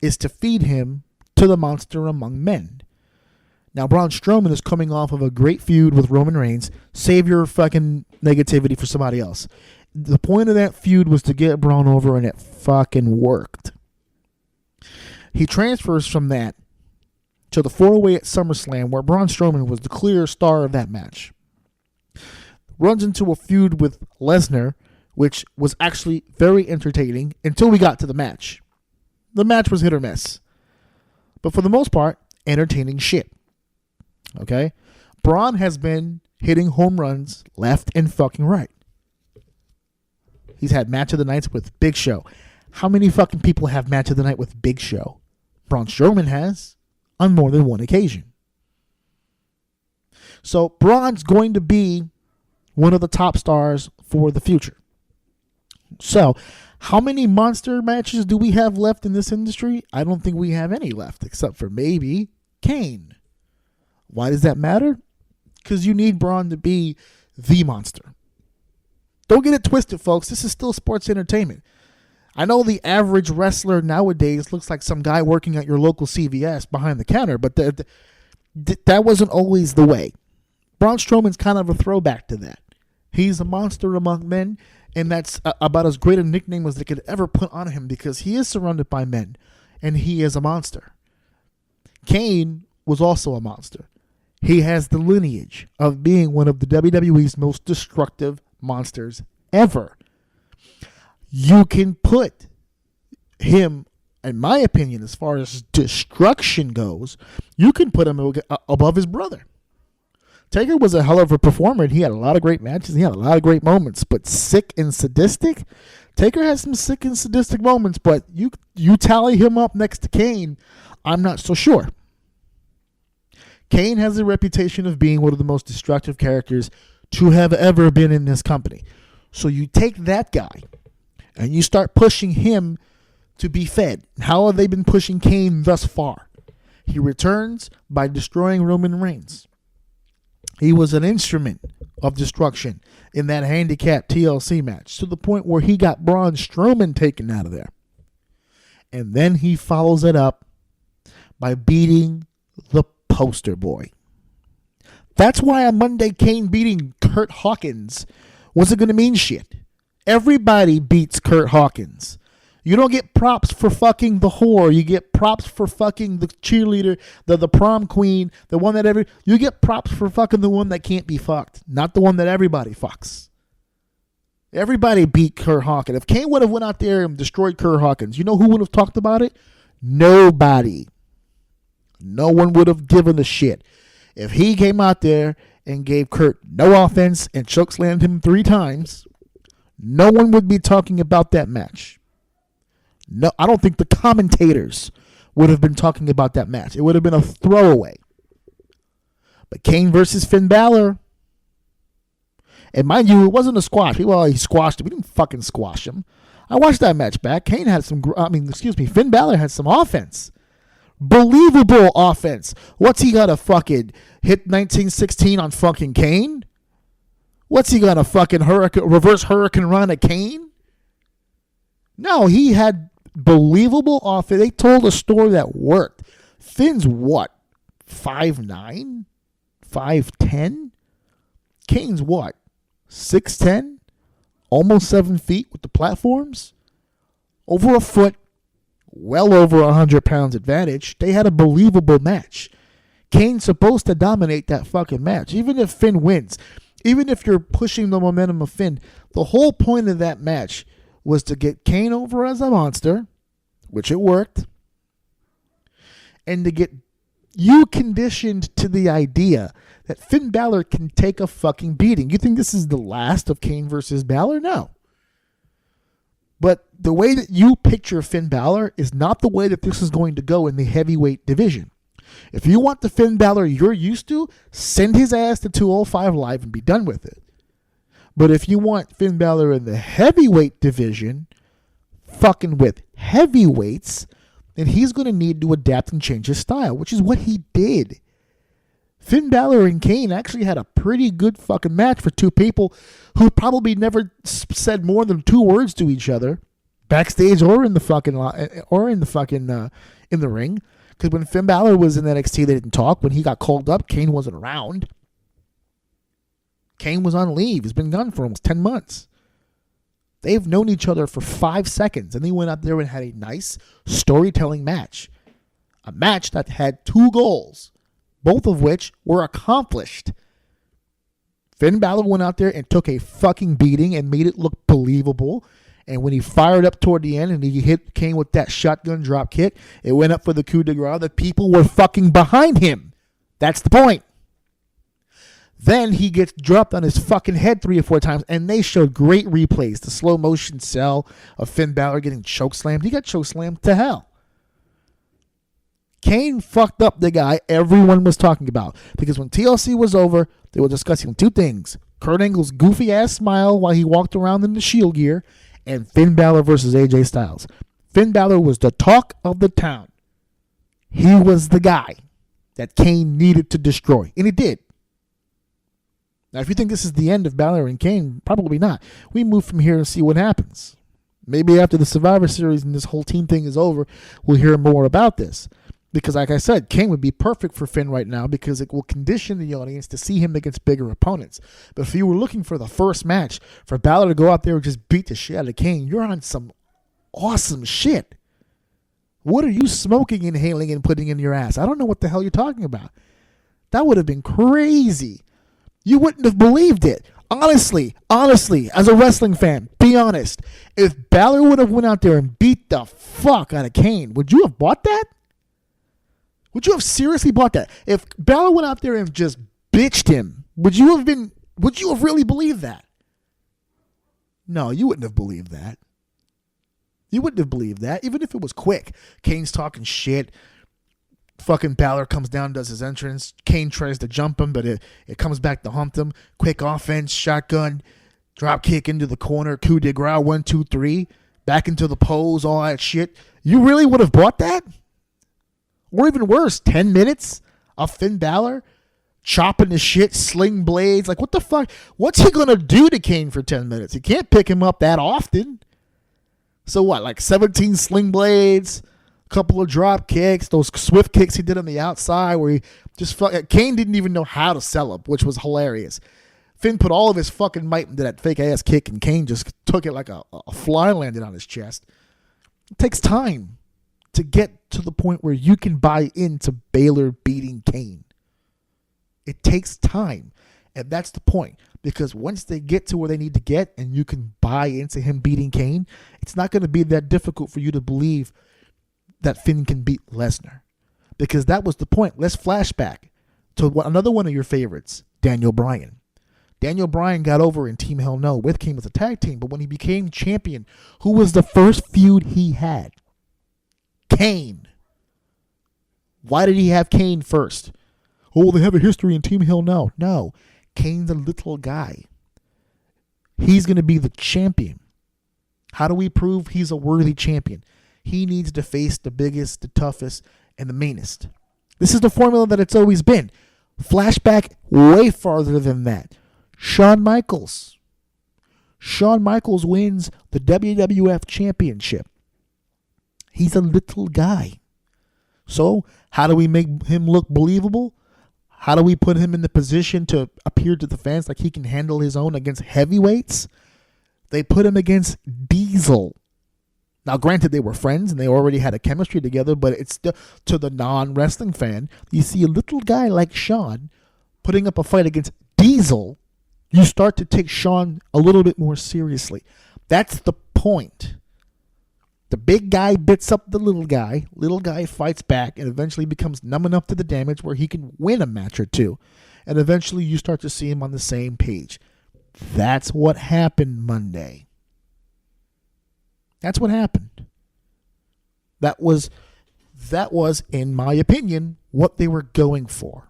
is to feed him to the monster among men. Now, Braun Strowman is coming off of a great feud with Roman Reigns. Save your fucking negativity for somebody else. The point of that feud was to get Braun over, and it fucking worked. He transfers from that to the 4-way at SummerSlam, where Braun Strowman was the clear star of that match. Runs into a feud with Lesnar, which was actually very entertaining until we got to the match. The match was hit or miss. But for the most part, entertaining shit. Okay? Braun has been hitting home runs left and fucking right. He's had match of the nights with Big Show. How many fucking people have match of the night with Big Show? Braun Strowman has on more than one occasion. So Braun's going to be one of the top stars for the future. So, how many monster matches do we have left in this industry? I don't think we have any left, except for maybe Kane. Why does that matter? Because you need Braun to be the monster. Don't get it twisted, folks. This is still sports entertainment. I know the average wrestler nowadays looks like some guy working at your local CVS behind the counter, but that wasn't always the way. Braun Strowman's kind of a throwback to that. He's a monster among men, and that's about as great a nickname as they could ever put on him because he is surrounded by men, and he is a monster. Kane was also a monster. He has the lineage of being one of the WWE's most destructive monsters ever. You can put him, in my opinion, as far as destruction goes, you can put him above his brother. Taker was a hell of a performer, and he had a lot of great matches. He had a lot of great moments, but sick and sadistic. Taker has some sick and sadistic moments, but you tally him up next to Kane, I'm not so sure. Kane has a reputation of being one of the most destructive characters to have ever been in this company. So you take that guy and you start pushing him to be fed. How have they been pushing Kane thus far? He returns by destroying Roman Reigns. He was an instrument of destruction in that handicap TLC match to the point where he got Braun Strowman taken out of there. And then he follows it up by beating the poster boy. That's why on Monday, Kane beating Kurt Hawkins wasn't going to mean shit. Everybody beats Kurt Hawkins. You don't get props for fucking the whore. You get props for fucking the cheerleader, the prom queen, the one that you get props for fucking the one that can't be fucked, not the one that everybody fucks. Everybody beat Kurt Hawkins. If Kane would have went out there and destroyed Kurt Hawkins, you know who would have talked about it? Nobody. No one would have given a shit. If he came out there and gave Kurt no offense and chokeslammed him 3 times, no one would be talking about that match. No, I don't think the commentators would have been talking about that match. It would have been a throwaway. But Kane versus Finn Balor, and mind you, it wasn't a squash. Well, he squashed him. We didn't fucking squash him. I watched that match back. Finn Balor had some offense. Believable offense. What's he gonna fucking hit 1916 on fucking Kane? What's he gonna fucking reverse hurricane run at Kane? No, he had believable offense. They told a story that worked. Finn's what? 5'9"? 5'10"? Kane's what? 6'10"? Almost 7 feet with the platforms? Over a foot. Well over 100 pounds advantage. They had a believable match. Kane's supposed to dominate that fucking match. Even if Finn wins. Even if you're pushing the momentum of Finn. The whole point of that match was to get Kane over as a monster, which it worked, and to get you conditioned to the idea that Finn Balor can take a fucking beating. You think this is the last of Kane versus Balor? No. But the way that you picture Finn Balor is not the way that this is going to go in the heavyweight division. If you want the Finn Balor you're used to, send his ass to 205 Live and be done with it. But if you want Finn Balor in the heavyweight division, fucking with heavyweights, then he's going to need to adapt and change his style, which is what he did. Finn Balor and Kane actually had a pretty good fucking match for two people who probably never said more than 2 words to each other, backstage or in the ring. Because when Finn Balor was in NXT, they didn't talk. When he got called up, Kane wasn't around. Kane was on leave. He's been gone for almost 10 months. They've known each other for 5 seconds, and they went out there and had a nice storytelling match. A match that had 2 goals, both of which were accomplished. Finn Balor went out there and took a fucking beating and made it look believable. And when he fired up toward the end and he hit Kane with that shotgun drop kick, it went up for the coup de grace. The people were fucking behind him. That's the point. Then he gets dropped on his fucking head 3 or 4 times, and they showed great replays. The slow motion cell of Finn Balor getting chokeslammed. He got chokeslammed to hell. Kane fucked up the guy everyone was talking about. Because when TLC was over, they were discussing 2 things. Kurt Angle's goofy-ass smile while he walked around in the Shield gear, and Finn Balor versus AJ Styles. Finn Balor was the talk of the town. He was the guy that Kane needed to destroy. And he did. Now, if you think this is the end of Balor and Kane, probably not. We move from here and see what happens. Maybe after the Survivor Series and this whole team thing is over, we'll hear more about this. Because like I said, Kane would be perfect for Finn right now because it will condition the audience to see him against bigger opponents. But if you were looking for the first match, for Balor to go out there and just beat the shit out of Kane, you're on some awesome shit. What are you smoking, inhaling, and putting in your ass? I don't know what the hell you're talking about. That would have been crazy. You wouldn't have believed it. Honestly, as a wrestling fan, be honest. If Balor would have went out there and beat the fuck out of Kane, would you have bought that? Would you have seriously bought that? If Balor went out there and just bitched him, would you have really believed that? No, you wouldn't have believed that. You wouldn't have believed that, even if it was quick. Kane's talking shit. Fucking Balor comes down, does his entrance. Kane tries to jump him, but it comes back to hump him. Quick offense, shotgun, drop kick into the corner, coup de grace, 1, 2, 3, back into the pose, all that shit. You really would have bought that? Or even worse, 10 minutes of Finn Balor chopping his shit, sling blades. Like, what the fuck? What's he going to do to Kane for 10 minutes? He can't pick him up that often. So what, like 17 sling blades, a couple of drop kicks, those swift kicks he did on the outside where he just felt Kane didn't even know how to sell him, which was hilarious. Finn put all of his fucking might into that fake ass kick, and Kane just took it like a fly landed on his chest. It takes time to get to the point where you can buy into Balor beating Kane. It takes time. And that's the point. Because once they get to where they need to get and you can buy into him beating Kane, it's not going to be that difficult for you to believe that Finn can beat Lesnar. Because that was the point. Let's flashback to another one of your favorites, Daniel Bryan. Daniel Bryan got over in Team Hell No with Kane as a tag team, but when he became champion, who was the first feud he had? Kane. Why did he have Kane first? Oh, they have a history in Team Hell No. No. Kane's a little guy. He's going to be the champion. How do we prove he's a worthy champion? He needs to face the biggest, the toughest, and the meanest. This is the formula that it's always been. Flashback way farther than that. Shawn Michaels. Shawn Michaels wins the WWF Championship. He's a little guy. So, how do we make him look believable? How do we put him in the position to appear to the fans like he can handle his own against heavyweights? They put him against Diesel. Now, granted, they were friends and they already had a chemistry together, but it's still, to the non-wrestling fan, you see a little guy like Shawn putting up a fight against Diesel, you start to take Shawn a little bit more seriously. That's the point. The big guy bits up the little guy fights back and eventually becomes numb enough to the damage where he can win a match or two. And eventually you start to see him on the same page. That's what happened Monday. That's what happened. That was, in my opinion, what they were going for.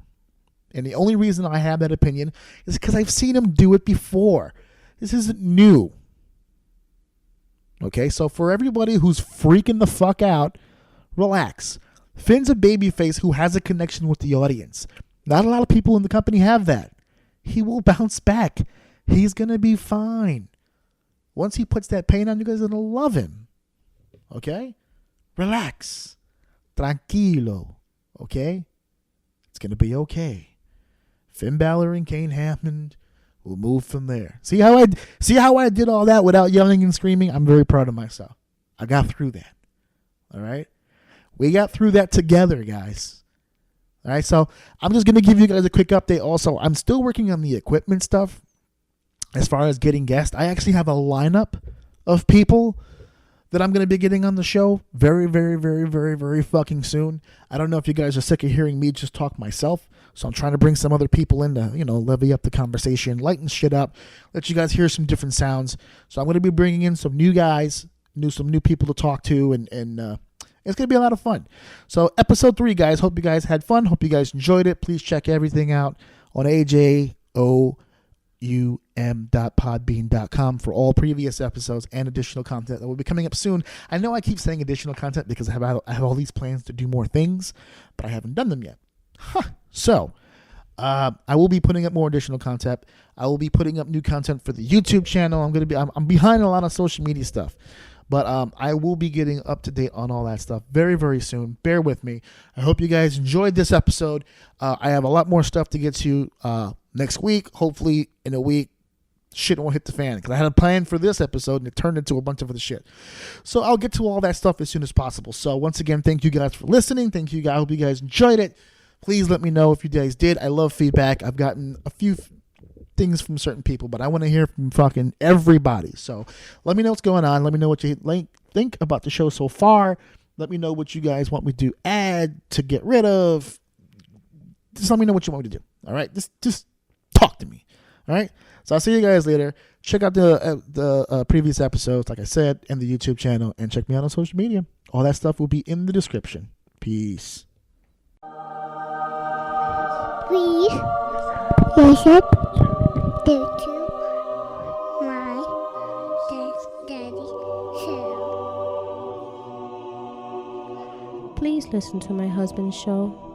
And the only reason I have that opinion is because I've seen him do it before. This isn't new. Okay, so for everybody who's freaking the fuck out, relax. Finn's a babyface who has a connection with the audience. Not a lot of people in the company have that. He will bounce back. He's going to be fine. Once he puts that paint on, you guys are going to love him. Okay? Relax. Tranquilo. Okay? It's going to be okay. Finn Balor and Kane Hammond will move from there. See how I did all that without yelling and screaming? I'm very proud of myself. I got through that. All right? We got through that together, guys. All right? So I'm just going to give you guys a quick update also. I'm still working on the equipment stuff as far as getting guests. I actually have a lineup of people that I'm going to be getting on the show very, very, very, very, very fucking soon. I don't know if you guys are sick of hearing me just talk myself, so I'm trying to bring some other people in to, levy up the conversation, lighten shit up, let you guys hear some different sounds. So I'm going to be bringing in some new guys, some new people to talk to, and it's going to be a lot of fun. So episode 3, guys, hope you guys had fun. Hope you guys enjoyed it. Please check everything out on AJOUM.podbean.com for all previous episodes and additional content that will be coming up soon. I know I keep saying additional content because I have all these plans to do more things, but I haven't done them yet. So, I will be putting up more additional content. I will be putting up new content for the YouTube channel. I'm behind a lot of social media stuff, But I will be getting up to date on all that stuff very, very soon. Bear with me. I hope you guys enjoyed this episode. I have a lot more stuff to get to next week. Hopefully in a week, shit won't hit the fan. Because I had a plan for this episode and it turned into a bunch of other shit. So I'll get to all that stuff as soon as possible. So once again, thank you guys for listening. Thank you guys. I hope you guys enjoyed it. Please let me know if you guys did. I love feedback. I've gotten a few things from certain people, but I want to hear from fucking everybody. So let me know what's going on. Let me know what you think about the show so far. Let me know what you guys want me to add, to get rid of. Just let me know what you want me to do. All right, just talk to me. All right. So I'll see you guys later. Check out the previous episodes, like I said, and the YouTube channel, and check me out on social media. All that stuff will be in the description. Peace. Please listen to my daddy show. Please listen to my husband's show.